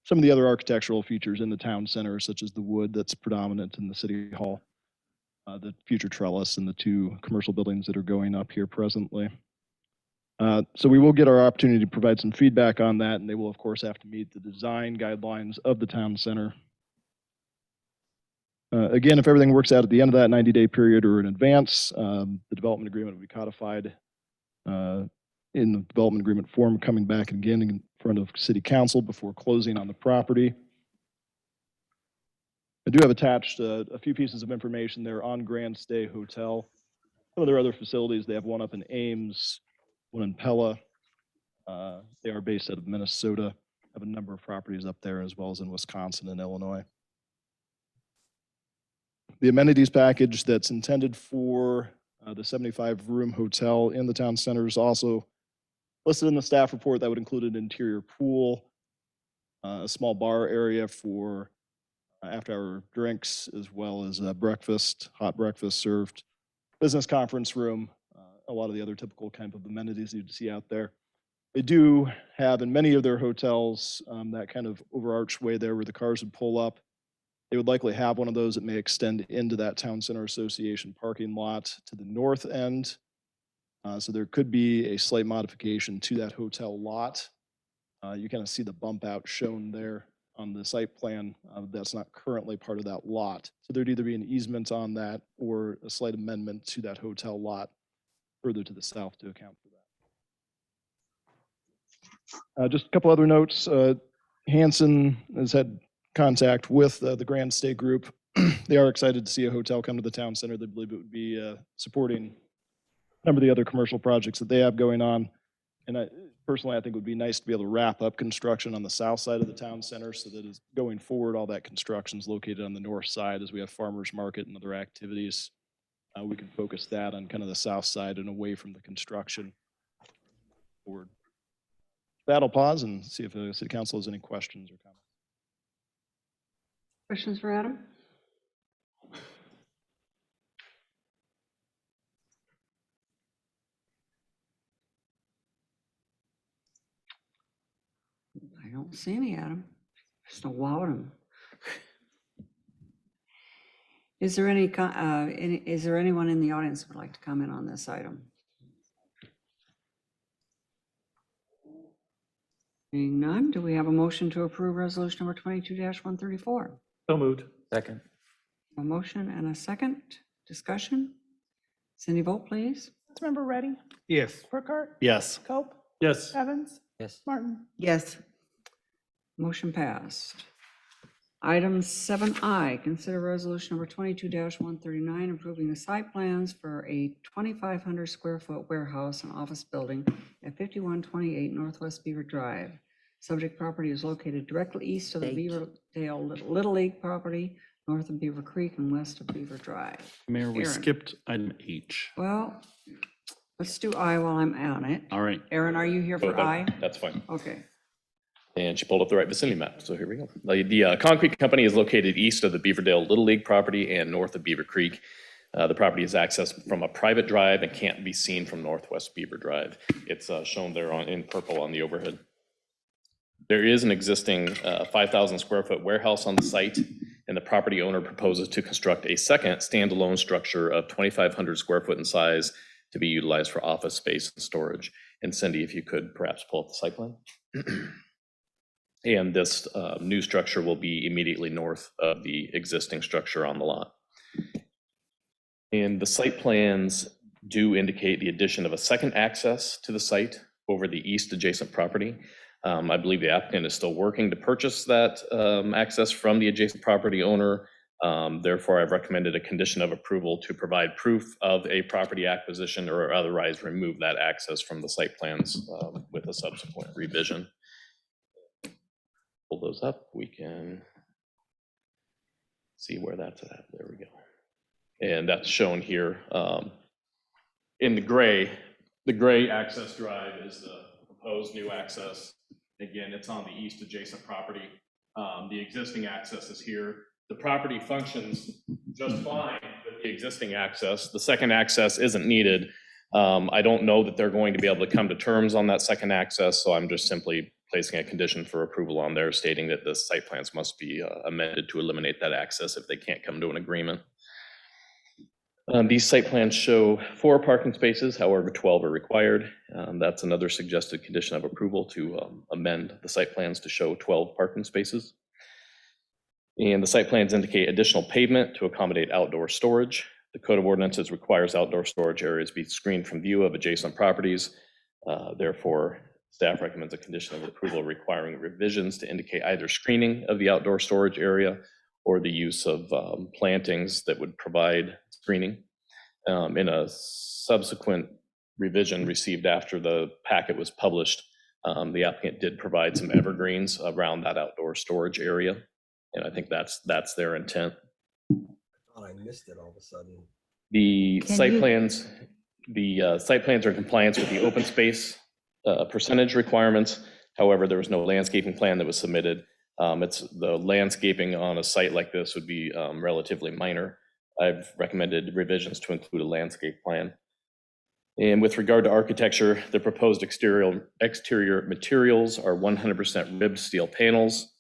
some of the other architectural features in the town center, such as the wood that's predominant in the city hall, the future trellis, and the two commercial buildings that are going up here presently. So we will get our opportunity to provide some feedback on that, and they will, of course, have to meet the design guidelines of the town center. Again, if everything works out at the end of that 90-day period or in advance, the development agreement will be codified in the development agreement form, coming back again in front of City Council before closing on the property. I do have attached a few pieces of information there on Grand Stay Hotel. Some of their other facilities, they have one up in Ames, one in Pella. They are based out of Minnesota, have a number of properties up there as well as in Wisconsin and Illinois. The amenities package that's intended for the 75-room hotel in the town center is also listed in the staff report. That would include an interior pool, a small bar area for after-hour drinks, as well as breakfast, hot breakfast served, business conference room, a lot of the other typical kind of amenities you'd see out there. They do have in many of their hotels that kind of overarchway there where the cars would pull up. They would likely have one of those that may extend into that Town Center Association parking lot to the north end. So there could be a slight modification to that hotel lot. You kind of see the bump out shown there on the site plan. That's not currently part of that lot. So there'd either be an easement on that or a slight amendment to that hotel lot further to the south to account for that. Just a couple other notes. Hanson has had contact with the Grand Stay Group. They are excited to see a hotel come to the town center. They believe it would be supporting a number of the other commercial projects that they have going on. And personally, I think it would be nice to be able to wrap up construction on the south side of the town center so that is going forward, all that construction is located on the north side as we have farmers market and other activities. We can focus that on kind of the south side and away from the construction forward. That'll pause and see if the city council has any questions or comments. Questions for Adam? I don't see any, Adam. Just a wow him. Is there is there anyone in the audience who would like to comment on this item? Seeing none, do we have a motion to approve resolution number 22-134? So moved. Second. A motion and a second. Discussion? Cindy, vote please. Councilmember Reddy, Yes. Burkhart, Yes. Cope, Yes. Evans, Yes. Martin. Yes. Motion passed. Item 7I, consider resolution number 22-139, approving the site plans for a 2,500 square foot warehouse and office building at 5128 Northwest Beaver Drive. Subject property is located directly east of the Beaverdale Little League property, north of Beaver Creek and west of Beaver Drive. Mayor, we Aaron. skipped item H. Well, let's do I while I'm on it. All right. Aaron, are you here for I? That's fine. Okay. And she pulled up the right vicinity map, so here we go. The concrete company is located east of the Beaverdale Little League property and north of Beaver Creek. The property is accessed from a private drive and can't be seen from Northwest Beaver Drive. It's shown there in purple on the overhead. There is an existing 5,000 square foot warehouse on the site, and the property owner proposes to construct a second standalone structure of 2,500 square foot in size to be utilized for office space and storage. And Cindy, if you could perhaps pull up the site plan. And this new structure will be immediately north of the existing structure on the lot. And the site plans do indicate the addition of a second access to the site over the east adjacent property. I believe the applicant is still working to purchase that access from the adjacent property owner. Therefore, I've recommended a condition of approval to provide proof of a property acquisition or otherwise remove that access from the site plans with a subsequent revision. Pull those up, we can see where that's at. There we go. And that's shown here in the gray. The gray access drive is the proposed new access. Again, it's on the east adjacent property. The existing access is here. The property functions just fine with the existing access. The second access isn't needed. I don't know that they're going to be able to come to terms on that second access, so I'm just simply placing a condition for approval on there stating that the site plans must be amended to eliminate that access if they can't come to an agreement. These site plans show 4 parking spaces, however 12 are required. That's another suggested condition of approval to amend the site plans to show 12 parking spaces. And the site plans indicate additional pavement to accommodate outdoor storage. The Code of Ordinances requires outdoor storage areas be screened from view of adjacent properties. Therefore, staff recommends a condition of approval requiring revisions to indicate either screening of the outdoor storage area or the use of plantings that would provide screening. In a subsequent revision received after the packet was published, the applicant did provide some evergreens around that outdoor storage area. And I think that's their intent. I missed it all of a sudden. The site plans are in compliance with the open space percentage requirements. However, there was no landscaping plan that was submitted. It's the landscaping on a site like this would be relatively minor. I've recommended revisions to include a landscape plan. And with regard to architecture, the proposed exterior materials are 100% ribbed steel panels.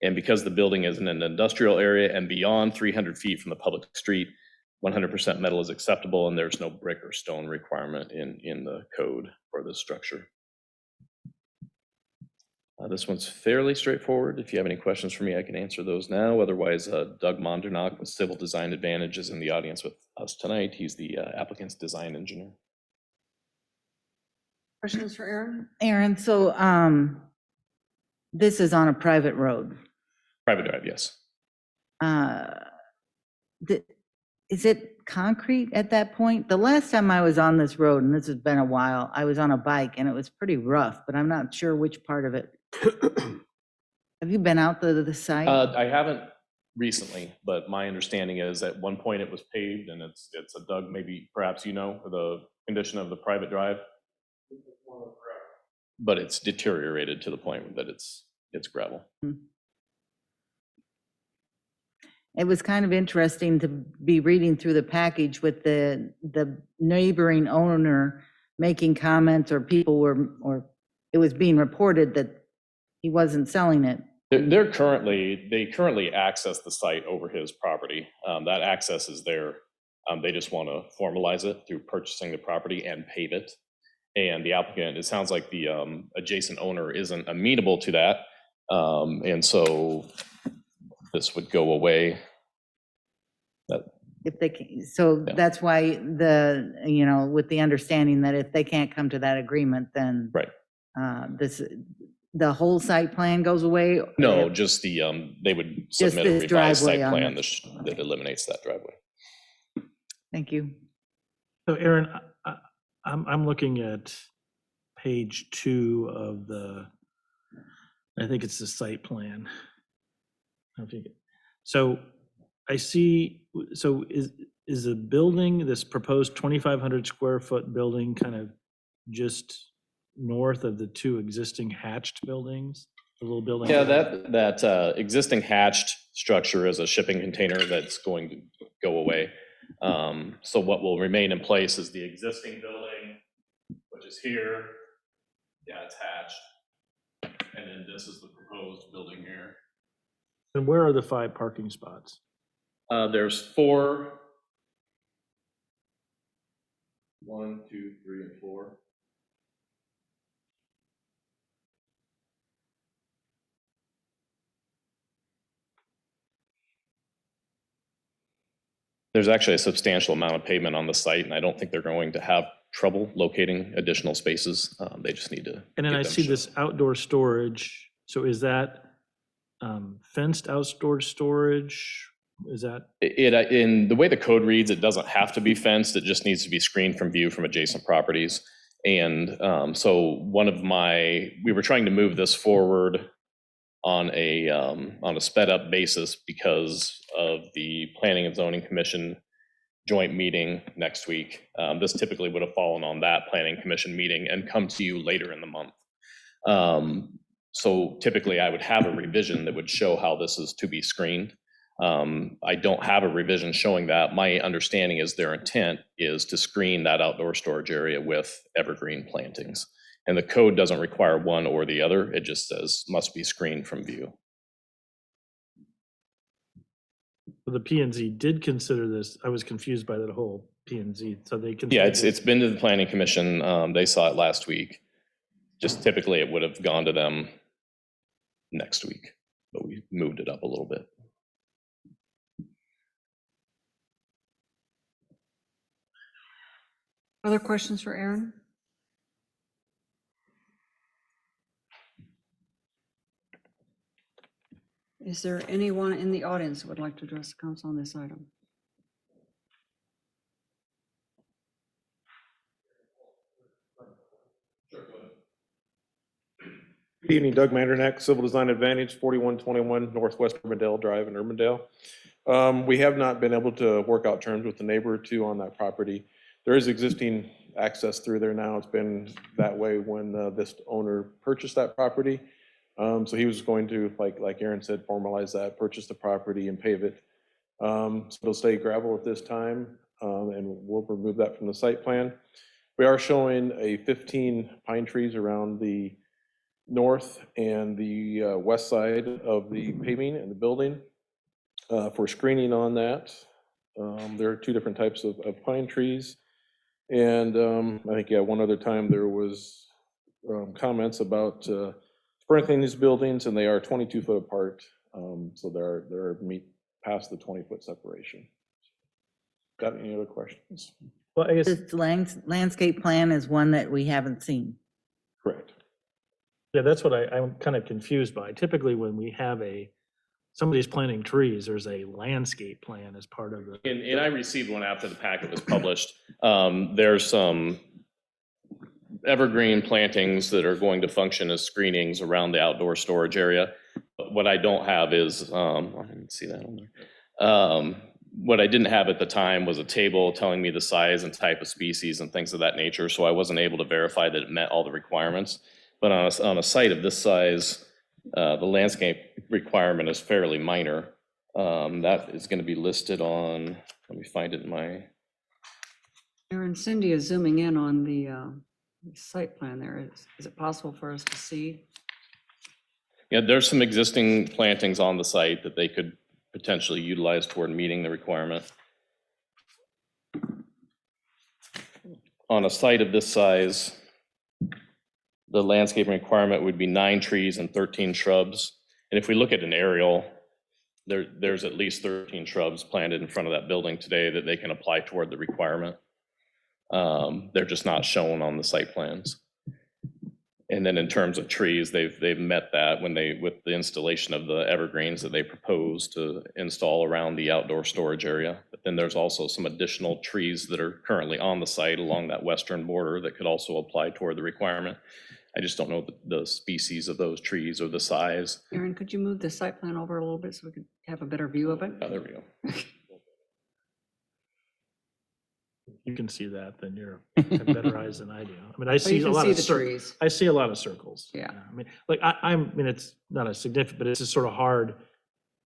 And because the building is in an industrial area and beyond 300 feet from the public street, 100% metal is acceptable, and there's no brick or stone requirement in the code for this structure. This one's fairly straightforward. If you have any questions for me, I can answer those now. Otherwise, Doug Mondernock with Civil Design Advantage is in the audience with us tonight. He's the applicant's design engineer. Questions for Aaron? Aaron, so this is on a private road. Private drive, yes. Is it concrete at that point? The last time I was on this road, and this has been a while, I was on a bike and it was pretty rough, but I'm not sure which part of it. Have you been out to the site? I haven't recently, but my understanding is at one point it was paved, and it's a Doug, maybe perhaps you know the condition of the private drive. But it's deteriorated to the point that it's gravel. It was kind of interesting to be reading through the package with the neighboring owner making comments, or or it was being reported that he wasn't selling it. They currently access the site over his property. That access is there. They just want to formalize it through purchasing the property and pave it. And the applicant, it sounds like the adjacent owner isn't amenable to that. And so this would go away. If they can, so Yeah. that's why with the understanding that if they can't come to that agreement, then Right. The whole site plan goes away? No, just they would Just submit a this revised site driveway on plan it. that eliminates that driveway. Thank you. So Aaron, I'm looking at page 2 of I think it's the site plan. So I see, so is the building, this proposed 2,500 square foot building kind of just north of the 2 existing hatched buildings? The little building? Yeah, that existing hatched structure is a shipping container that's going to go away. So what will remain in place is the existing building, which is here. Yeah, it's hatched. And then this is the proposed building here. And where are the 5 parking spots? There's 4. 1, 2, 3, and 4. There's actually a substantial amount of pavement on the site, and I don't think they're going to have trouble locating additional spaces. They just need to. And then I see this outdoor storage. So is that fenced outdoor storage? Is that? In the way the code reads, it doesn't have to be fenced. It just needs to be screened from view from adjacent properties. And so we were trying to move this forward on a sped up basis because of the Planning and Zoning Commission joint meeting next week. This typically would have fallen on that Planning Commission meeting and come to you later in the month. So typically I would have a revision that would show how this is to be screened. I don't have a revision showing that. My understanding is their intent is to screen that outdoor storage area with evergreen plantings. And the code doesn't require one or the other. It just says must be screened from view. The P&Z did consider this. I was confused by that whole P&Z. So they considered. Yeah, it's been to the Planning Commission. They saw it last week. Just typically it would have gone to them next week, but we moved it up a little bit. Other questions for Aaron? Is there anyone in the audience who would like to address the council on this item? Good evening, Doug Mandernack, Civil Design Advantage, 4121 Northwest Urbandale Drive in Urbandale. We have not been able to work out terms with the neighbor or two on that property. There is existing access through there now. It's been that way when this owner purchased that property. So he was going to, like Aaron said, formalize that, purchase the property and pave it. So it'll stay gravel at this time, and we'll remove that from the site plan. We are showing a 15 pine trees around the north and the west side of the paving and the building for screening on that. There are two different types of pine trees. And I think, yeah, one other time there was comments about sprinkling these buildings, and they are 22 foot apart. So they're meet past the 20-foot separation. Got any other questions? Well, I guess, This landscape plan is one that we haven't seen. Correct. yeah, that's what I'm kind of confused by. Typically, when we have somebody's planting trees, there's a landscape plan as part of the. And I received one after the packet was published. There's some evergreen plantings that are going to function as screenings around the outdoor storage area. But what I don't have is, I didn't see that on there. What I didn't have at the time was a table telling me the size and type of species and things of that nature, so I wasn't able to verify that it met all the requirements. But on a site of this size, the landscape requirement is fairly minor. That is going to be listed on, let me find it in my. Aaron, Cindy is zooming in on the site plan there. Is it possible for us to see? Yeah, there's some existing plantings on the site that they could potentially utilize toward meeting the requirement. On a site of this size, the landscaping requirement would be 9 trees and 13 shrubs. And if we look at an aerial, there's at least 13 shrubs planted in front of that building today that they can apply toward the requirement. They're just not shown on the site plans. And then in terms of trees, they've met that with the installation of the evergreens that they propose to install around the outdoor storage area. But then there's also some additional trees that are currently on the site along that western border that could also apply toward the requirement. I just don't know the species of those trees or the size. Aaron, could you move the site plan over a little bit so we could have a better view of it? Oh, there we go. You can see that, then have better eyes than I do. I mean, I you see a can lot see of the trees. I see a lot of circles. Yeah. I mean, like I mean, it's not a significant, but it's just sort of hard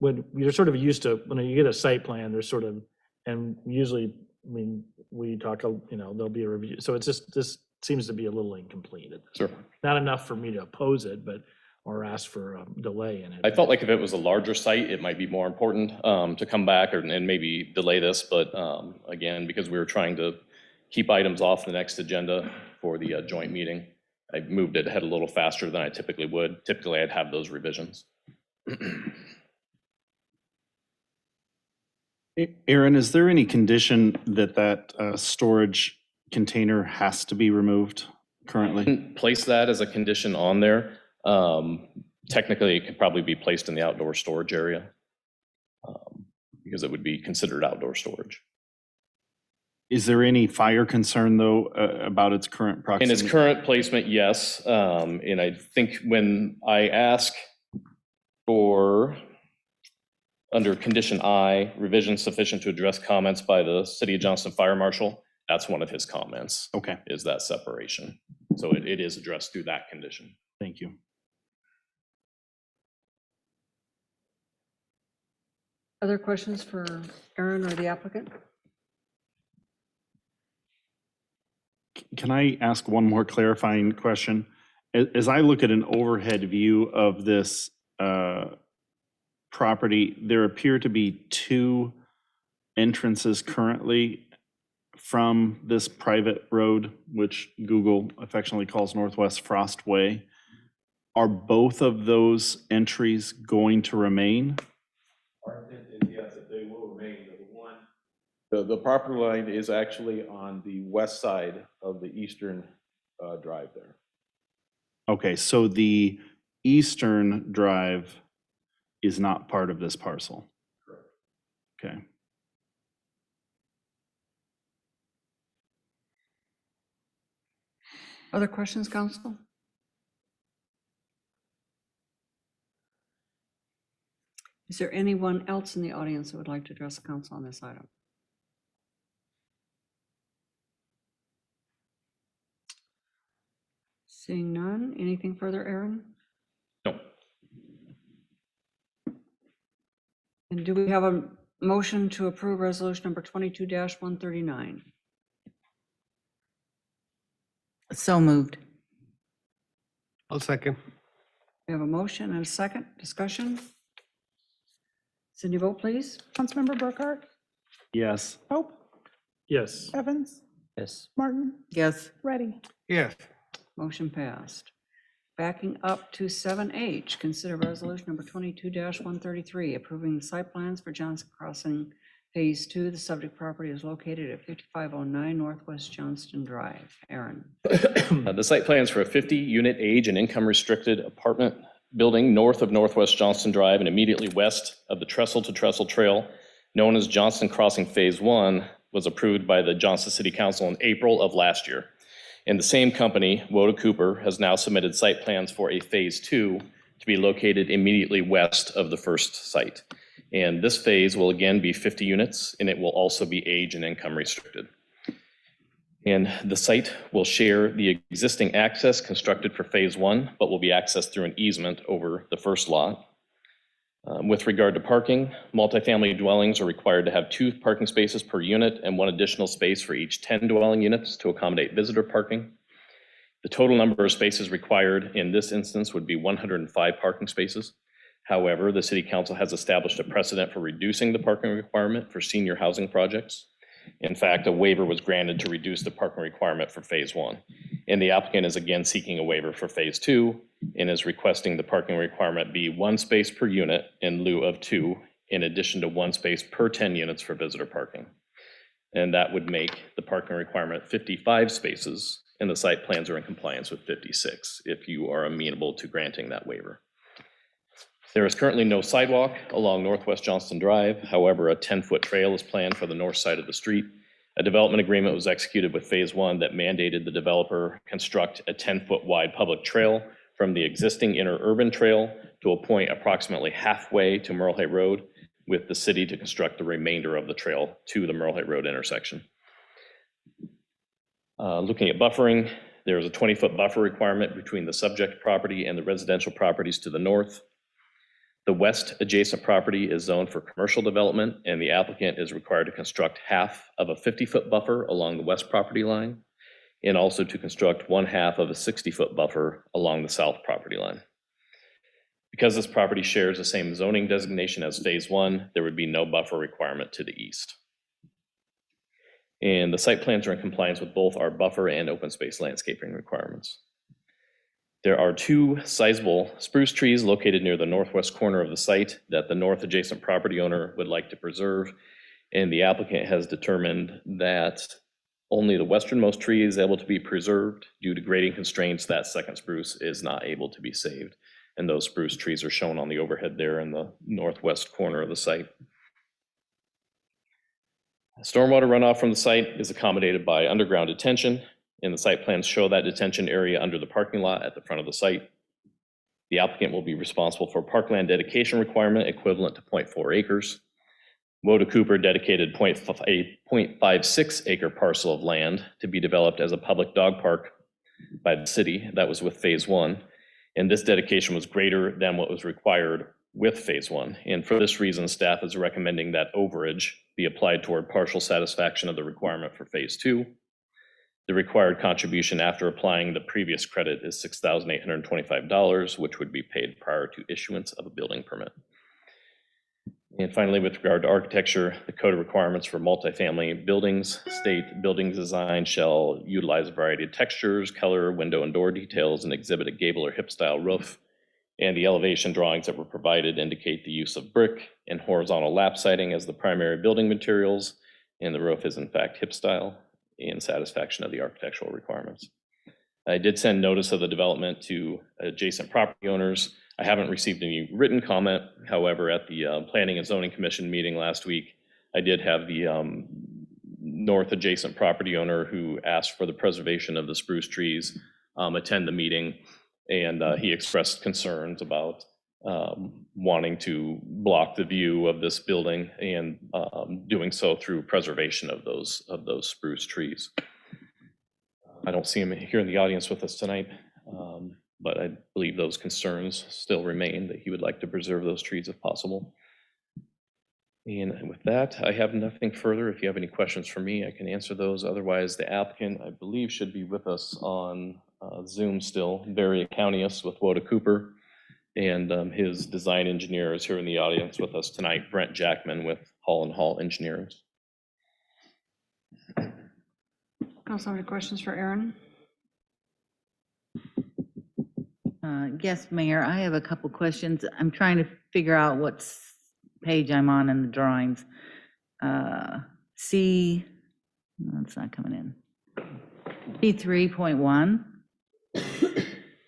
when you're sort of used to, when you get a site plan, there's sort of, and usually, I mean, we talk, there'll be a review. So it's just, this seems to be a little incomplete. Sure. Not enough for me to oppose it, or ask for a delay in it. I felt like if it was a larger site, it might be more important to come back and maybe delay this. But again, because we were trying to keep items off the next agenda for the joint meeting, I moved it ahead a little faster than I typically would. Typically, I'd have those revisions. Aaron, is there any condition that storage container has to be removed currently? Place that as a condition on there. Technically, it could probably be placed in the outdoor storage area because it would be considered outdoor storage. Is there any fire concern, though, about its current In proximity? its current placement, yes. And I think when I ask for, under condition I, revision sufficient to address comments by the City of Johnston Fire Marshal, that's one of his comments. Okay. Is that separation. So it is addressed through that condition. Thank you. Other questions for Aaron or the applicant? Can I ask one more clarifying question? As I look at an overhead view of this property, there appear to be 2 entrances currently from this private road, which Google affectionately calls Northwest Frost Way. Are both of those entries going to remain? Our intent is, yes, that they will remain. The property line is actually on the west side of the eastern drive there. Okay, so the eastern drive is not part of this parcel? Correct. Okay. Other questions, council? Is there anyone else in the audience that would like to address the council on this item? Seeing none, anything further, Aaron? No. And do we have a motion to approve resolution number 22-139? So moved. I'll second. We have a motion and a second. Discussion? Cindy, vote please. Councilmember Burkhart, Yes. Pope, Yes. Evans, Yes. Martin, Yes. Ready. Yes. Motion passed. Backing up to 7H, consider resolution number 22-133, approving the site plans for Johnson Crossing Phase 2. The subject property is located at 5509 Northwest Johnston Drive. Aaron. The site plans for a 50-unit age and income restricted apartment building north of Northwest Johnston Drive and immediately west of the Trestle to Trestle Trail, known as Johnston Crossing Phase 1, was approved by the Johnston City Council in April of last year. And the same company, Woda Cooper, has now submitted site plans for a Phase 2 to be located immediately west of the first site. And this phase will again be 50 units, and it will also be age and income restricted. And the site will share the existing access constructed for Phase 1, but will be accessed through an easement over the first lot. With regard to parking, multifamily dwellings are required to have 2 parking spaces per unit and 1 additional space for each 10 dwelling units to accommodate visitor parking. The total number of spaces required in this instance would be 105 parking spaces. However, the City Council has established a precedent for reducing the parking requirement for senior housing projects. In fact, a waiver was granted to reduce the parking requirement for Phase 1. And the applicant is again seeking a waiver for Phase 2 and is requesting the parking requirement be 1 space per unit in lieu of 2, in addition to 1 space per 10 units for visitor parking. And that would make the parking requirement 55 spaces, and the site plans are in compliance with 56 if you are amenable to granting that waiver. There is currently no sidewalk along Northwest Johnston Drive. However, a 10-foot trail is planned for the north side of the street. A development agreement was executed with Phase 1 that mandated the developer construct a 10-foot wide public trail from the existing interurban trail to a point approximately halfway to Merle Road, with the city to construct the remainder of the trail to the Merle Road intersection. Looking at buffering, there is a 20-foot buffer requirement between the subject property and the residential properties to the north. The west adjacent property is zoned for commercial development, and the applicant is required to construct half of a 50-foot buffer along the west property line, and also to construct 1/2 of a 60-foot buffer along the south property line. Because this property shares the same zoning designation as Phase 1, there would be no buffer requirement to the east. And the site plans are in compliance with both our buffer and open space landscaping requirements. There are 2 sizable spruce trees located near the northwest corner of the site that the north adjacent property owner would like to preserve. And the applicant has determined that only the westernmost tree is able to be preserved. Due to grading constraints, that second spruce is not able to be saved. And those spruce trees are shown on the overhead there in the northwest corner of the site. Stormwater runoff from the site is accommodated by underground detention, and the site plans show that detention area under the parking lot at the front of the site. The applicant will be responsible for parkland dedication requirement equivalent to 0.4 acres. Woda Cooper dedicated a 0.56 acre parcel of land to be developed as a public dog park by the city. That was with Phase 1. And this dedication was greater than what was required with Phase 1. And for this reason, staff is recommending that overage be applied toward partial satisfaction of the requirement for Phase 2. The required contribution after applying the previous credit is $6,825, which would be paid prior to issuance of a building permit. And finally, with regard to architecture, the code of requirements for multifamily buildings state building design shall utilize a variety of textures, color, window and door details, and exhibit a gable or hip style roof. And the elevation drawings that were provided indicate the use of brick and horizontal lap siding as the primary building materials, and the roof is in fact hip style in satisfaction of the architectural requirements. I did send notice of the development to adjacent property owners. I haven't received any written comment. However, at the Planning and Zoning Commission meeting last week, I did have the north adjacent property owner who asked for the preservation of the spruce trees attend the meeting, and he expressed concerns about wanting to block the view of this building and doing so through preservation of those spruce trees. I don't see him here in the audience with us tonight, but I believe those concerns still remain, that he would like to preserve those trees if possible. And with that, I have nothing further. If you have any questions for me, I can answer those. Otherwise, the applicant, I believe, should be with us on Zoom still, Barry Countyus with Woda Cooper. And his design engineer is here in the audience with us tonight, Brent Jackman with Hall and Hall Engineering. Council, any questions for Aaron? Yes, Mayor, I have a couple questions. I'm trying to figure out what page I'm on in the drawings. C, no, it's not coming in. C3.1.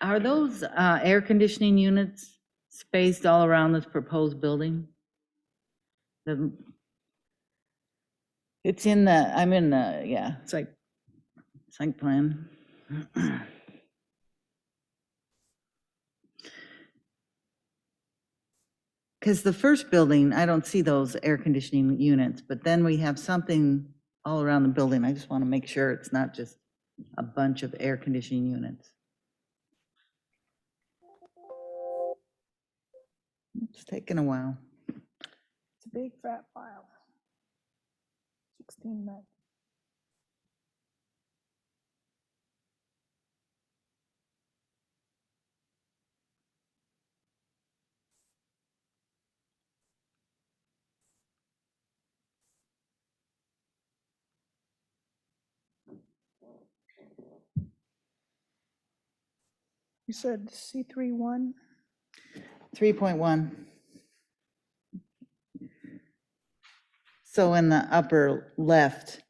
Are those air conditioning units spaced all around this proposed building? It's in the, I'm in the, yeah, it's like site plan. Because the first building, I don't see those air conditioning units, but then we have something all around the building. I just want to make sure it's not just a bunch of air conditioning units. It's taking a while. It's a big fat file. 16 meg. You said C31? 3.1. So in the upper left,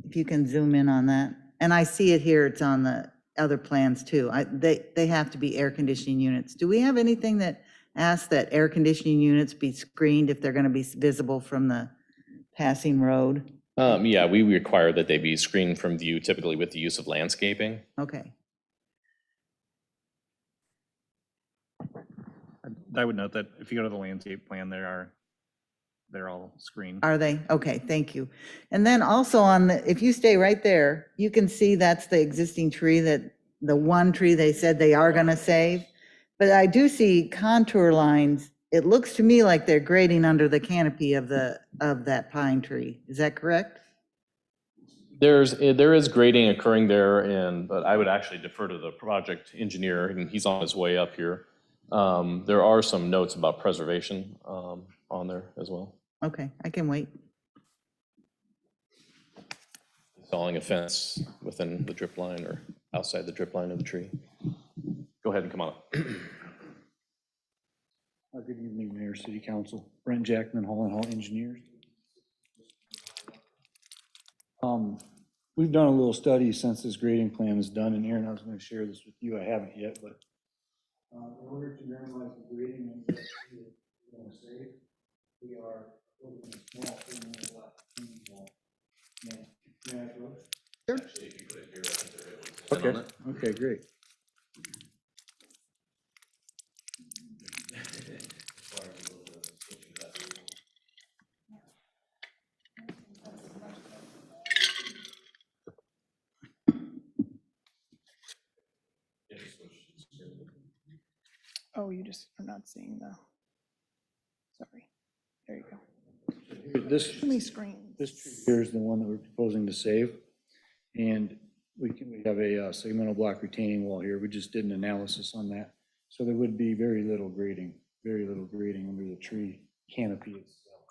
if you can zoom in on that, and I see it here, it's on the other plans too. They have to be air conditioning units. Do we have anything that asks that air conditioning units be screened if they're going to be visible from the passing road? Yeah, we require that they be screened from view, typically with the use of landscaping. Okay. I would note that if you go to the landscape plan, they're all screened. Are they? Okay, thank you. And then also on the, if you stay right there, you can see that's the existing tree, that the one tree they said they are gonna save. But I do see contour lines. It looks to me like they're grading under the canopy of that pine tree. Is that correct? There is grading occurring there, but I would actually defer to the project engineer, and he's on his way up here. There are some notes about preservation on there as well. Okay, I can wait. Installing a fence within the drip line or outside the drip line of the tree. Go ahead and come on up. Good evening, Mayor, City Council. Brent Jackman, Hall and Hall Engineers. We've done a little study since this grading plan was done, and Aaron, I was going to share this with you. I haven't yet, but in order to minimize the grading and get we're going to save, we are building a small 300 watt retaining wall. May I approach? Sure. Okay. Okay, great. Oh, you just are not seeing the, sorry. There you go. This, Too many screens. this tree here is the one that we're proposing to save. And we have a segmental block retaining wall here. We just did an analysis on that. So there would be very little grading under the tree canopy itself.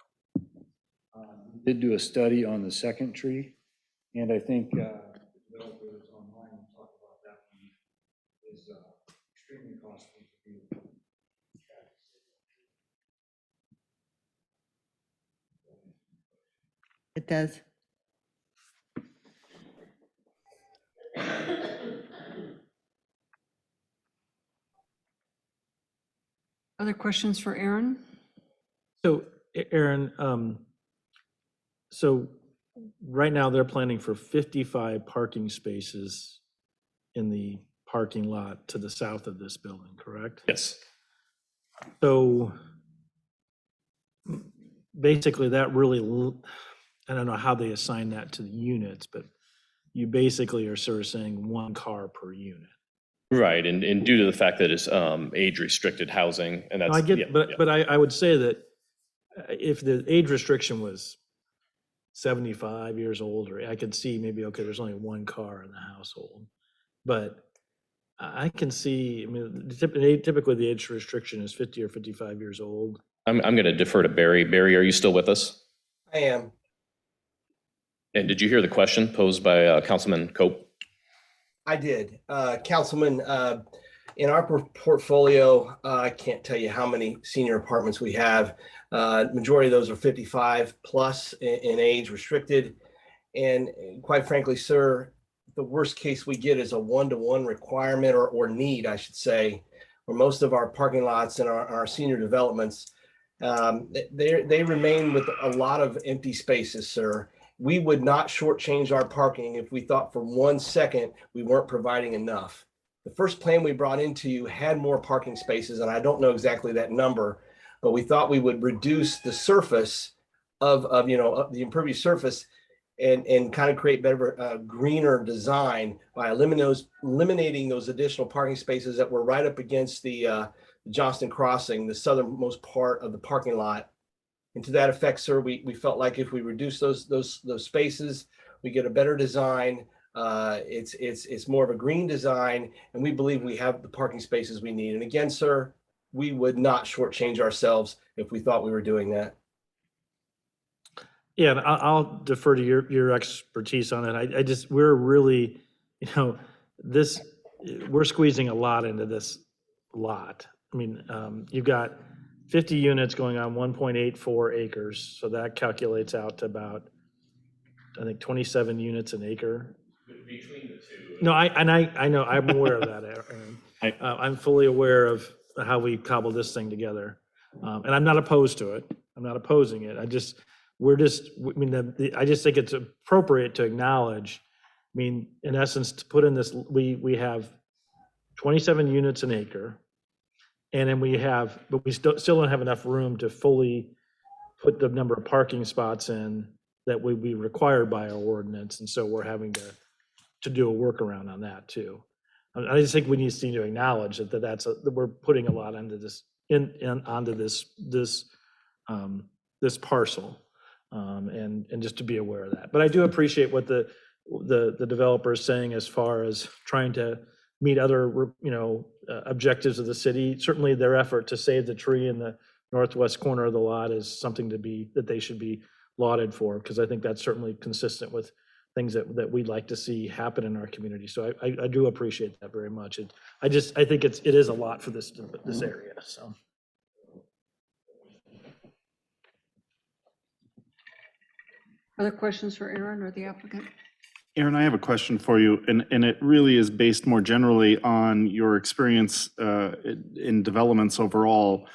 We did do a study on the second tree, and I think the developer that's online will talk about that one. Is extremely costly to do. It does. Other questions for Aaron? So Aaron, so right now they're planning for 55 parking spaces in the parking lot to the south of this building, correct? Yes. So basically that really, I don't know how they assign that to the units, but you basically are sort of saying one car per unit. Right, and due to the fact that it's age-restricted housing, and that's. I get, yeah, but yeah. but I would say that if the age restriction was 75 years old, or I could see maybe, okay, there's only one car in the household. But I can see, I mean, typically the age restriction is 50 or 55 years old. I'm going to defer to Barry. Barry, are you still with us? I am. And did you hear the question posed by Councilman Cope? I did. Councilman, in our portfolio, I can't tell you how many senior apartments we have. Majority of those are 55 plus in age, restricted. And quite frankly, sir, the worst case we get is a one-to-one requirement or need, I should say, where most of our parking lots and our senior developments, they remain with a lot of empty spaces, sir. We would not shortchange our parking if we thought for 1 second we weren't providing enough. The first plan we brought into you had more parking spaces, and I don't know exactly that number, but we thought we would reduce the surface of the impervious surface and kind of create better, greener design by eliminating those additional parking spaces that were right up against the Johnston crossing, the southernmost part of the parking lot. And to that effect, sir, we felt like if we reduce those spaces, we get a better design. It's more of a green design, and we believe we have the parking spaces we need. And again, sir, we would not shortchange ourselves if we thought we were doing that. Yeah, and I'll defer to your expertise on it. We're really, we're squeezing a lot into this lot. I mean, you've got 50 units going on 1.84 acres, so that calculates out to about, I think, 27 units an acre. Between the two. No, I know, I'm aware of that, Aaron. I'm fully aware of how we cobbled this thing together. And I'm not opposed to it. I'm not opposing it. I just think it's appropriate to acknowledge, I mean, in essence, to put in this, we have 27 units an acre. And then but we still don't have enough room to fully put the number of parking spots in that would be required by our ordinance. And so we're having to do a workaround on that too. I just think we need to acknowledge that we're putting a lot into this, onto this parcel. And just to be aware of that. But I do appreciate what the developer is saying as far as trying to meet other, objectives of the city. Certainly their effort to save the tree in the northwest corner of the lot is something that they should be lauded for, because I think that's certainly consistent with things that we'd like to see happen in our community. So I do appreciate that very much. I think it is a lot for this area, so. Other questions for Aaron or the applicant? Aaron, I have a question for you, and it really is based more generally on your experience in developments overall.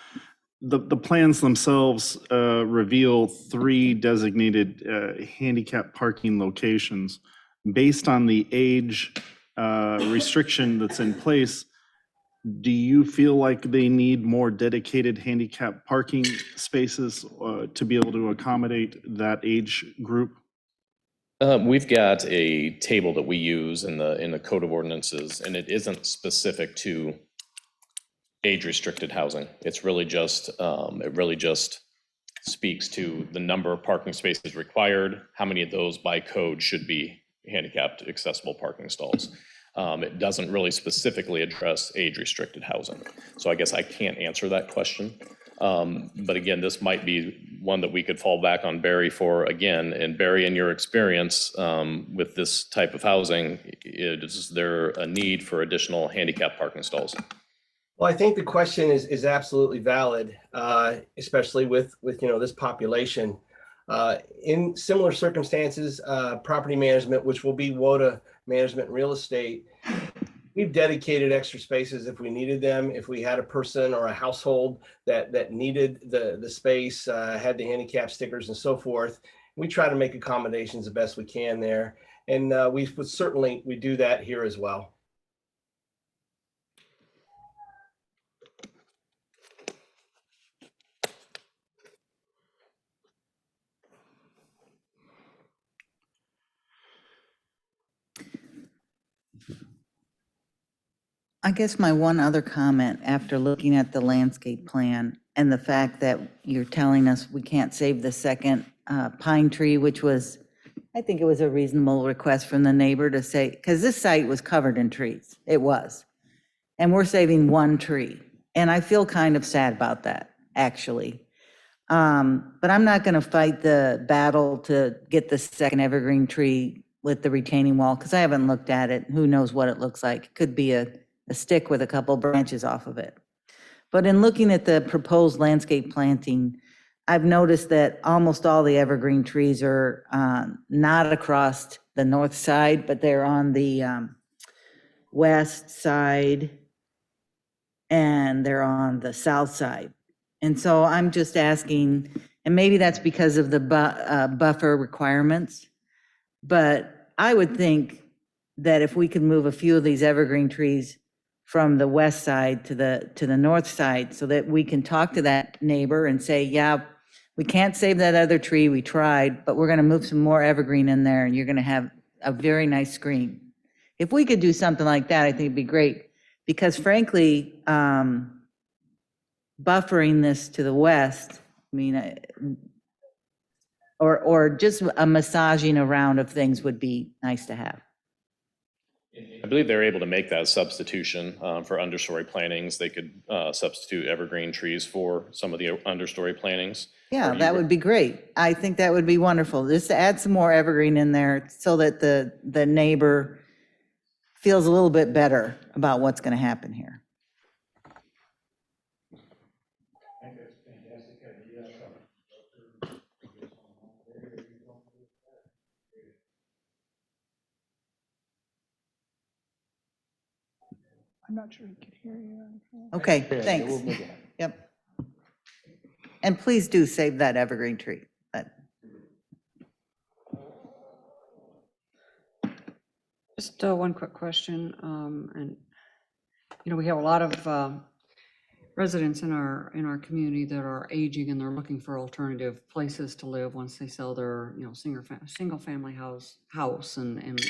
The plans themselves reveal 3 designated handicap parking locations. Based on the age restriction that's in place, do you feel like they need more dedicated handicap parking spaces to be able to accommodate that age group? We've got a table that we use in the Code of Ordinances, and it isn't specific to age-restricted housing. It's really just, it really just speaks to the number of parking spaces required, how many of those by code should be handicapped accessible parking stalls. It doesn't really specifically address age-restricted housing. So I guess I can't answer that question. But again, this might be one that we could fall back on Barry for again. And Barry, in your experience with this type of housing, is there a need for additional handicap parking stalls? Well, I think the question is absolutely valid, especially with this population. In similar circumstances, property management, which will be WODA management and real estate, we've dedicated extra spaces if we needed them. If we had a person or a household that needed the space, had the handicap stickers and so forth, we try to make accommodations the best we can there. And we do that here as well. I guess my one other comment after looking at the landscape plan and the fact that you're telling us we can't save the second pine tree, which was, I think it was a reasonable request from the neighbor to say, because this site was covered in trees. It was. And we're saving one tree. And I feel kind of sad about that, actually. But I'm not going to fight the battle to get the second evergreen tree with the retaining wall, because I haven't looked at it. Who knows what it looks like? It could be a stick with a couple branches off of it. But in looking at the proposed landscape planting, I've noticed that almost all the evergreen trees are not across the north side, but they're on the west side and they're on the south side. And so I'm just asking, and maybe that's because of the buffer requirements, but I would think that if we could move a few of these evergreen trees from the west side to the north side so that we can talk to that neighbor and say, yeah, we can't save that other tree, we tried, but we're gonna move some more evergreen in there and you're gonna have a very nice screen. If we could do something like that, I think it'd be great. Because frankly, buffering this to the west, I mean, or just a massaging around of things would be nice to have. I believe they're able to make that substitution for understory plantings. They could substitute evergreen trees for some of the understory plantings. Yeah, that would be great. I think that would be wonderful. Just to add some more evergreen in there so that the neighbor feels a little bit better about what's going to happen here. I'm not sure he could hear you. Okay, thanks. Yep. And please do save that evergreen tree. Just one quick question, and we have a lot of residents in our community that are aging and they're looking for alternative places to live once they sell their single family house and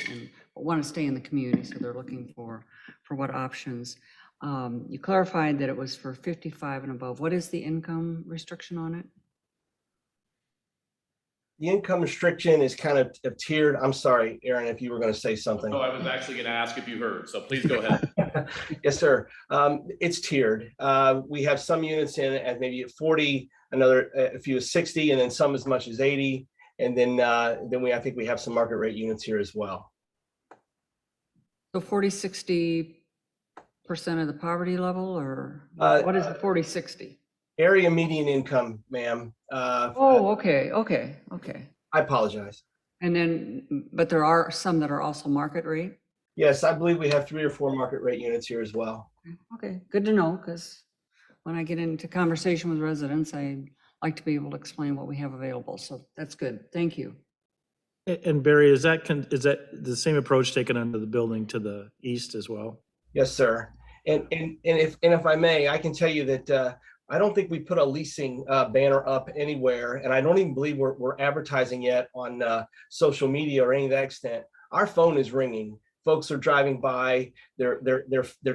want to stay in the community, so they're looking for what options. You clarified that it was for 55 and above. What is the income restriction on it? The income restriction is kind of tiered. I'm sorry, Aaron, if you were going to say something. No, I was actually going to ask if you heard, so please go ahead. Yes, sir. It's tiered. We have some units in at maybe at 40, a few at 60, and then some as much as 80. And then I think we have some market rate units here as well. So 40-60% of the poverty level, or what is the 40-60? Area median income, ma'am. Okay. I apologize. And then, but there are some that are also market rate? Yes, I believe we have 3 or 4 market rate units here as well. Okay, good to know, because when I get into conversation with residents, I like to be able to explain what we have available. So that's good. Thank you. And Barry, is that the same approach taken under the building to the east as well? Yes, sir. And if I may, I can tell you that I don't think we put a leasing banner up anywhere, and I don't even believe we're advertising yet on social media or any of that extent. Our phone is ringing. Folks are driving by. They're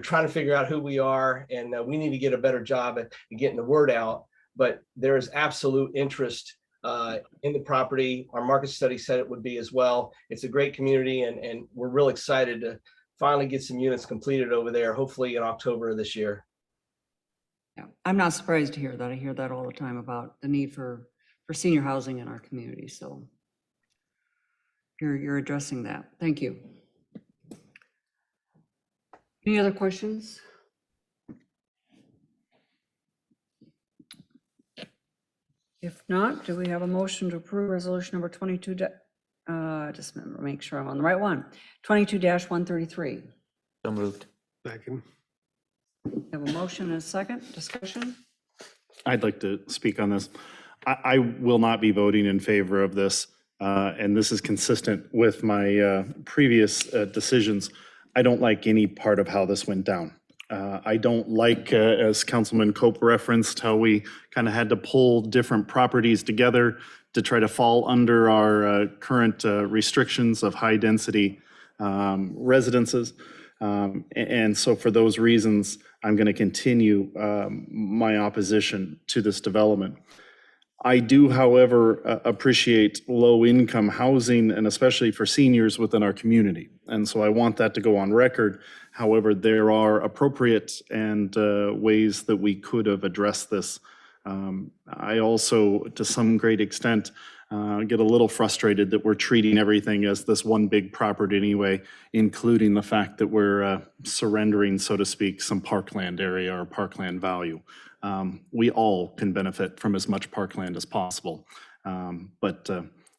trying to figure out who we are, and we need to get a better job at getting the word out. But there is absolute interest in the property. Our market study said it would be as well. It's a great community, and we're real excited to finally get some units completed over there, hopefully in October of this year. Yeah, I'm not surprised to hear that. I hear that all the time about the need for senior housing in our community. So you're addressing that. Thank you. Any other questions? If not, do we have a motion to approve resolution number 22? Just make sure I'm on the right one. 22-133. So moved. Second. Have a motion and a second discussion. I'd like to speak on this. I will not be voting in favor of this, and this is consistent with my previous decisions. I don't like any part of how this went down. I don't like, as Councilman Cope referenced, how we kind of had to pull different properties together to try to fall under our current restrictions of high-density residences. And so for those reasons, I'm going to continue my opposition to this development. I do, however, appreciate low-income housing, and especially for seniors within our community. And so I want that to go on record. However, there are appropriate and ways that we could have addressed this. I also, to some great extent, get a little frustrated that we're treating everything as this one big property anyway, including the fact that we're surrendering, so to speak, some parkland area or parkland value. We all can benefit from as much parkland as possible. But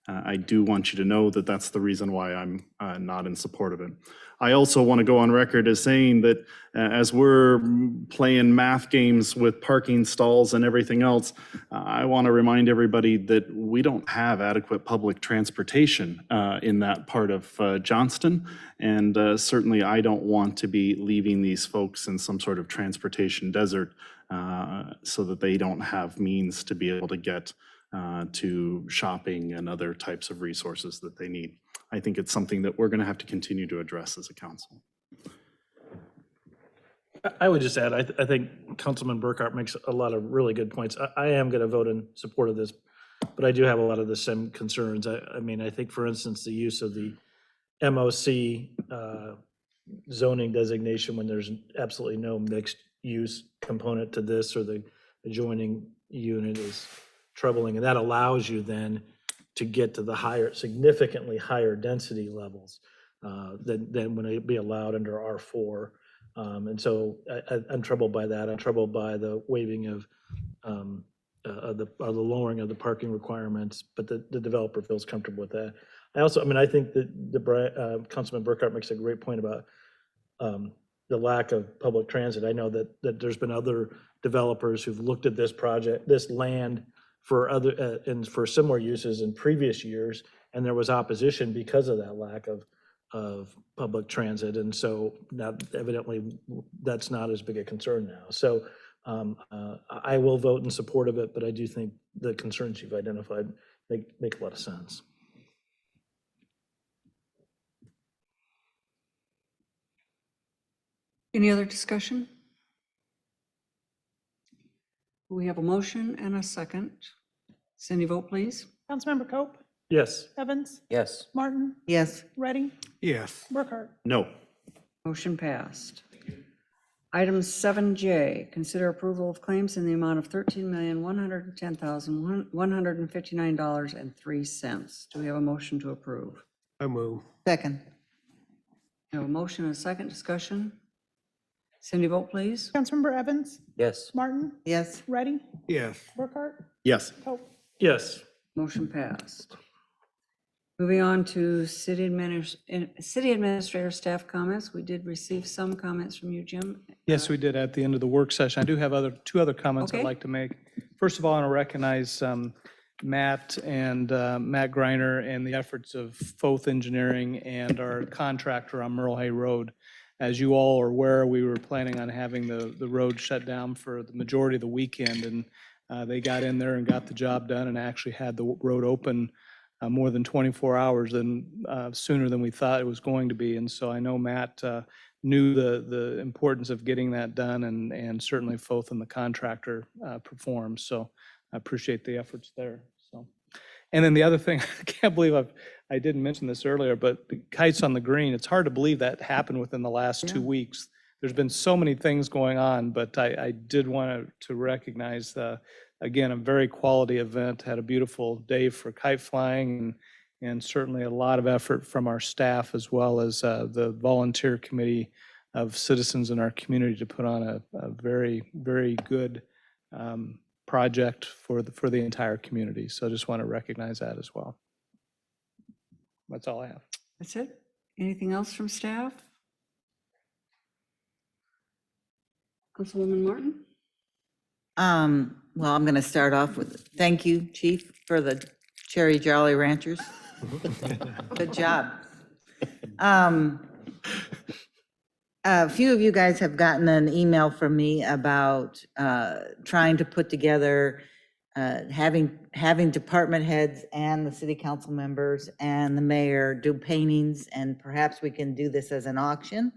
I do want you to know that that's the reason why I'm not in support of it. I also want to go on record as saying that as we're playing math games with parking stalls and everything else, I want to remind everybody that we don't have adequate public transportation in that part of Johnston. And certainly I don't want to be leaving these folks in some sort of transportation desert so that they don't have means to be able to get to shopping and other types of resources that they need. I think it's something that we're going to have to continue to address as a council. I would just add, I think Councilman Burkhart makes a lot of really good points. I am going to vote in support of this, but I do have a lot of the same concerns. I mean, I think, for instance, the use of the MOC zoning designation when there's absolutely no mixed use component to this, or the adjoining unit, is troubling. And that allows you then to get to the higher, significantly higher density levels than when it'd be allowed under R4. And so I'm troubled by that. I'm troubled by the waiving of the lowering of the parking requirements, but the developer feels comfortable with that. I mean, I think that Councilman Burkhart makes a great point about the lack of public transit. I know that there's been other developers who've looked at this project, this land, for other and for similar uses in previous years, and there was opposition because of that lack of public transit. And so now evidently that's not as big a concern now. So I will vote in support of it, but I do think the concerns you've identified make a lot of sense. Any other discussion? We have a motion and a second. Cindy, vote please. Councilmember Cope, Yes. Evans, Yes. Martin, Yes. Ready, Yes. Burkhart. No. Motion passed. Item 7J, consider approval of claims in the amount of $13,110,159.03. Do we have a motion to approve? I move. Second. We have a motion and a second. Discussion. Cindy, vote please. Councilmember Evans, Yes. Martin, Yes. Ready, Yes. Burkhart, Yes. Cope. Yes. Motion passed. Moving on to city administrator staff comments. We did receive some comments from you, Jim. Yes, we did at the end of the work session. I do have two other comments I'd Okay. like to make. First of all, I want to recognize Matt and Matt Greiner and the efforts of Foth Engineering and our contractor on Merle Hay Road. As you all are aware, we were planning on having the road shut down for the majority of the weekend, and they got in there and got the job done and actually had the road open more than 24 hours sooner than we thought it was going to be. And so I know Matt knew the importance of getting that done, and certainly Foth and the contractor performed. So I appreciate the efforts there. So, and then the other thing, I can't believe I didn't mention this earlier, but the kites on the green, it's hard to believe that happened within the last 2 weeks. There's been so many things going on, but I did want to recognize, again, a very quality event, had a beautiful day for kite flying, and certainly a lot of effort from our staff as well as the volunteer committee of citizens in our community to put on a very, very good project for the entire community. So I just want to recognize that as well. That's all I have. That's it? Anything else from staff? Councilwoman Martin? Well, I'm going to start off with, thank you, Chief, for the Cherry Jolly Ranchers. Good job. A few of you guys have gotten an email from me about trying to put together, having department heads and the city council members and the mayor do paintings, and perhaps we can do this as an auction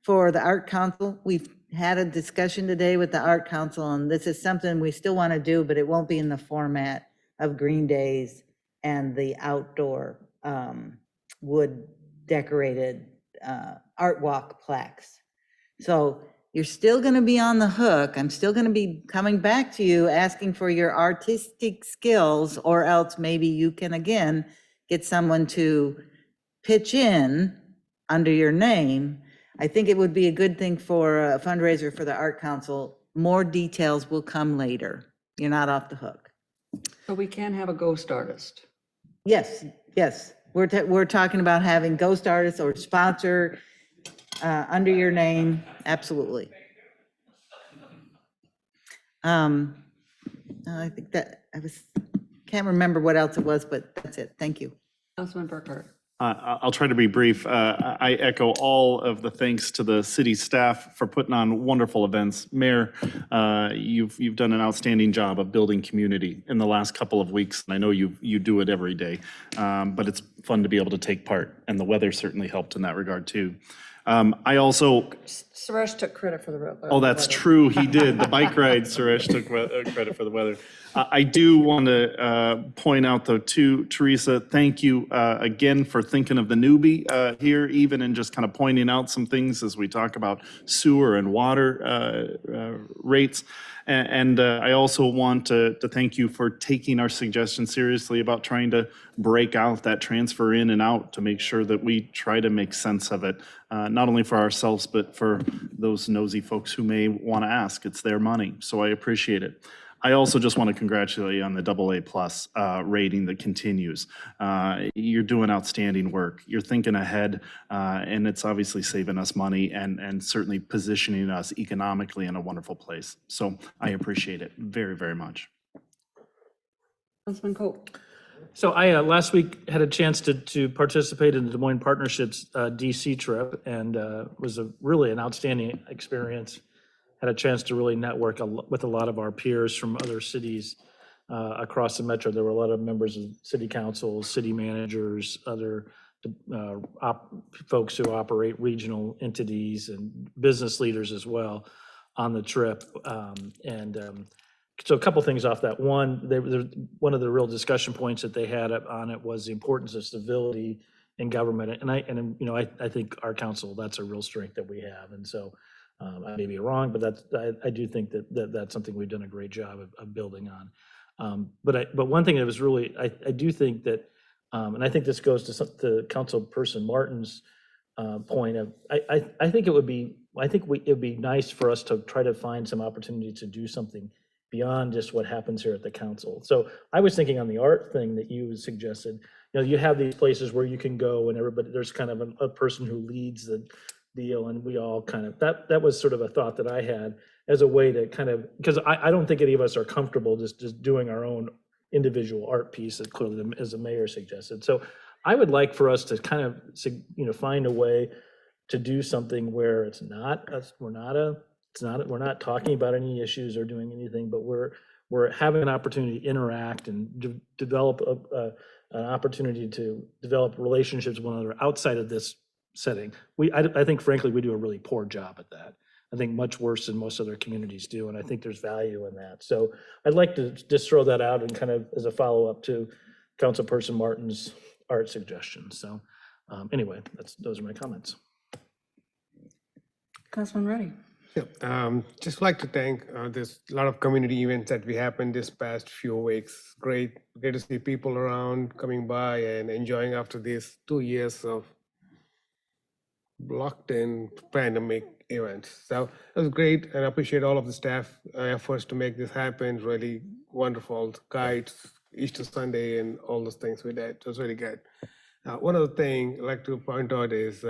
for the Art Council. We've had a discussion today with the Art Council, and this is something we still want to do, but it won't be in the format of Green Days and the outdoor wood decorated art walk plaques. So you're still going to be on the hook. I'm still going to be coming back to you asking for your artistic skills, or else maybe you can again get someone to pitch in under your name. I think it would be a good thing for a fundraiser for the Art Council. More details will come later. You're not off the hook. So we can have a ghost artist. Yes, yes. We're talking about having ghost artists or sponsor under your name. Absolutely. I think that can't remember what else it was, but that's it. Thank you. Councilman Burkhart. I'll try to be brief. I echo all of the thanks to the city staff for putting on wonderful events. Mayor, you've done an outstanding job of building community in the last couple of weeks, and I know you do it every day. But it's fun to be able to take part, and the weather certainly helped in that regard too. I also. Suresh took credit for the weather. Oh, that's true. He did. The bike ride, Suresh took credit for the weather. I do want to point out, though, to Teresa, thank you again for thinking of the newbie here, even and just kind of pointing out some things as we talk about sewer and water rates. And I also want to thank you for taking our suggestion seriously about trying to break out that transfer in and out to make sure that we try to make sense of it, not only for ourselves, but for those nosy folks who may want to ask. It's their money, so I appreciate it. I also just want to congratulate you on the AA+ rating that continues. You're doing outstanding work. You're thinking ahead, and it's obviously saving us money and certainly positioning us economically in a wonderful place. So I appreciate it very, very much. Councilman Cope. So I last week had a chance to participate in the Des Moines Partnerships DC trip, and was really an outstanding experience. Had a chance to really network with a lot of our peers from other cities across the metro. There were a lot of members of city councils, city managers, other folks who operate regional entities, and business leaders as well on the trip. So a couple things off that. One, one of the real discussion points that they had on it was the importance of civility in government. And I think our council, that's a real strength that we have. And so I may be wrong, but I do think that's something we've done a great job of building on. But one thing that was really, I do think that, and I think this goes to Councilperson Martin's point of, I think it would be nice for us to try to find some opportunity to do something beyond just what happens here at the council. So I was thinking on the art thing that you suggested, you have these places where you can go and everybody, there's kind of a person who leads the deal, and we all kind of, that was sort of a thought that I had as a way to kind of, because I don't think any of us are comfortable just doing our own individual art piece, clearly as the mayor suggested. So I would like for us to kind of, find a way to do something where it's not us, we're not talking about any issues or doing anything, but we're having an opportunity to interact and develop an opportunity to develop relationships with one another outside of this setting. I think frankly, we do a really poor job at that. I think much worse than most other communities do, and I think there's value in that. So I'd like to just throw that out and kind of as a follow-up to Councilperson Martin's art suggestions. So anyway, those are my comments. Councilman Reddy. Just like to thank, there's a lot of community events that we happened this past few weeks. Great to see people around coming by and enjoying after these 2 years of blocked in pandemic events. So it was great, and I appreciate all of the staff efforts to make this happen. Really wonderful guides, Easter Sunday, and all those things we did. It was really good. One other thing I'd like to point out is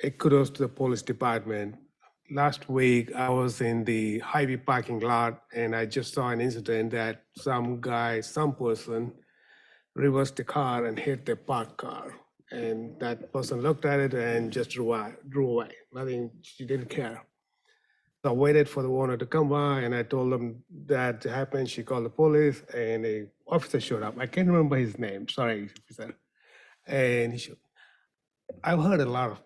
a kudos to the police department. Last week, I was in the highway parking lot, and I just saw an incident that some person reversed the car and hit the parked car. And that person looked at it and just drew away. Nothing, she didn't care. So I waited for the owner to come by, and I told them that happened. She called the police, and an officer showed up. I can't remember his name, sorry, officer. And I've heard a lot of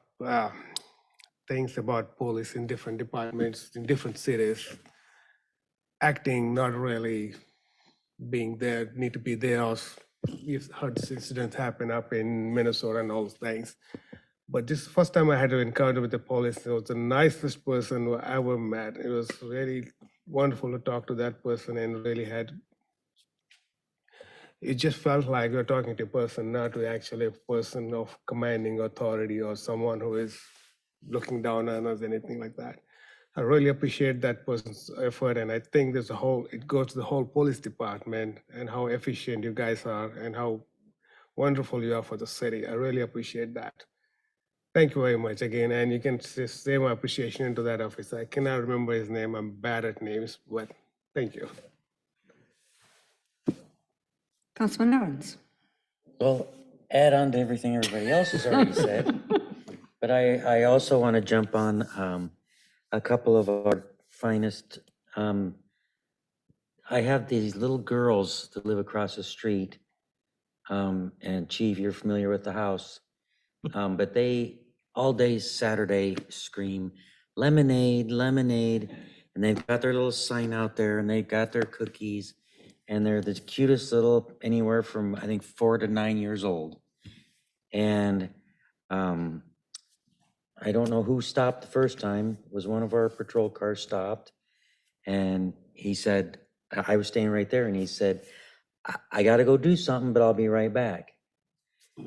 things about police in different departments, in different cities, acting, not really being there, need to be there. You've heard this incident happen up in Minnesota and all those things. But this first time I had an encounter with the police, it was the nicest person I ever met. It was really wonderful to talk to that person and really it just felt like you're talking to a person, not to actually a person of commanding authority or someone who is looking down on us, anything like that. I really appreciate that person's effort, and I think it goes to the whole police department and how efficient you guys are and how wonderful you are for the city. I really appreciate that. Thank you very much again, and you can just say my appreciation into that officer. I cannot remember his name, I'm bad at names, but thank you. Councilman Evans. Well, add on to everything everybody else has already said, but I also want to jump on a couple of our finest. I have these little girls that live across the street, and Chief, you're familiar with the house, but they all day Saturday scream, lemonade, lemonade, and they've got their little sign out there, and they've got their cookies, and they're the cutest little, anywhere from, I think, 4 to 9 years old. And I don't know who stopped the first time. It was one of our patrol cars stopped, and he said, I was staying right there, and he said, I gotta go do something, but I'll be right back.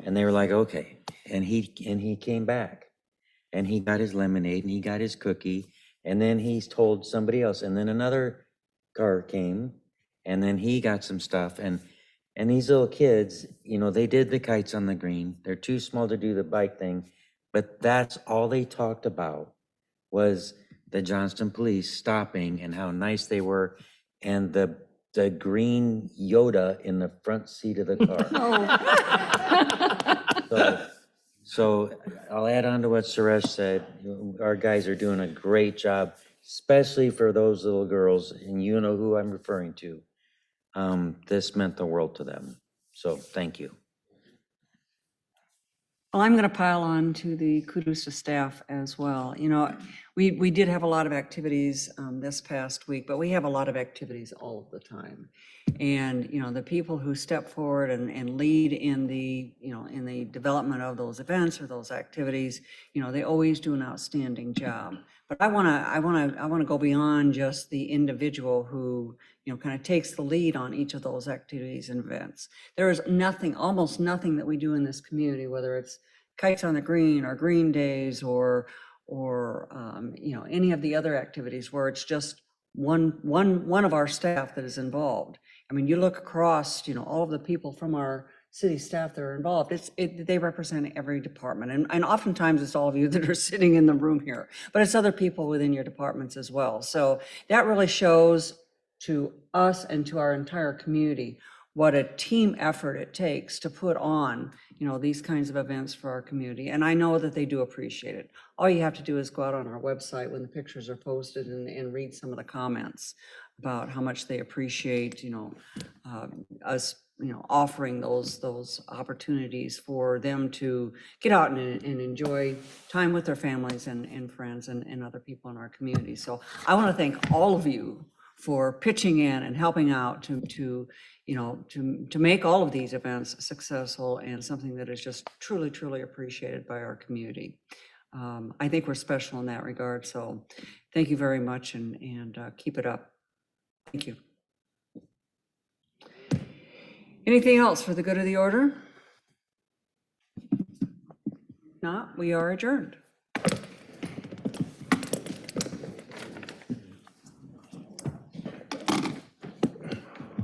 And they were like, okay. And he came back, and he got his lemonade, and he got his cookie, and then he's told somebody else, and then another car came, and then he got some stuff. And these little kids, you know, they did the kites on the green. They're too small to do the bike thing, but that's all they talked about was the Johnston police stopping and how nice they were, and the green Yoda in the front seat of the car. So I'll add on to what Suresh said. Our guys are doing a great job, especially for those little girls, and you know who I'm referring to. This meant the world to them. So thank you. Well, I'm going to pile on to the kudos to staff as well. You know, we did have a lot of activities this past week, but we have a lot of activities all of the time. And, you know, the people who step forward and lead in the, you know, in the development of those events or those activities, you know, they always do an outstanding job. But I want to go beyond just the individual who, you know, kind of takes the lead on each of those activities and events. There is nothing, almost nothing that we do in this community, whether it's Kites on the Green or Green Days or you know, any of the other activities where it's just one of our staff that is involved. I mean, you look across, you know, all of the people from our city staff that are involved, they represent every department. And oftentimes it's all of you that are sitting in the room here, but it's other people within your departments as well. So that really shows to us and to our entire community what a team effort it takes to put on, you know, these kinds of events for our community. And I know that they do appreciate it. All you have to do is go out on our website when the pictures are posted and read some of the comments about how much they appreciate, you know, us, you know, offering those opportunities for them to get out and enjoy time with their families and friends and other people in our community. So I want to thank all of you for pitching in and helping out to you know, to make all of these events successful and something that is just truly, truly appreciated by our community. I think we're special in that regard. So thank you very much and keep it up. Thank you. Anything else for the good of the order? If not, we are adjourned.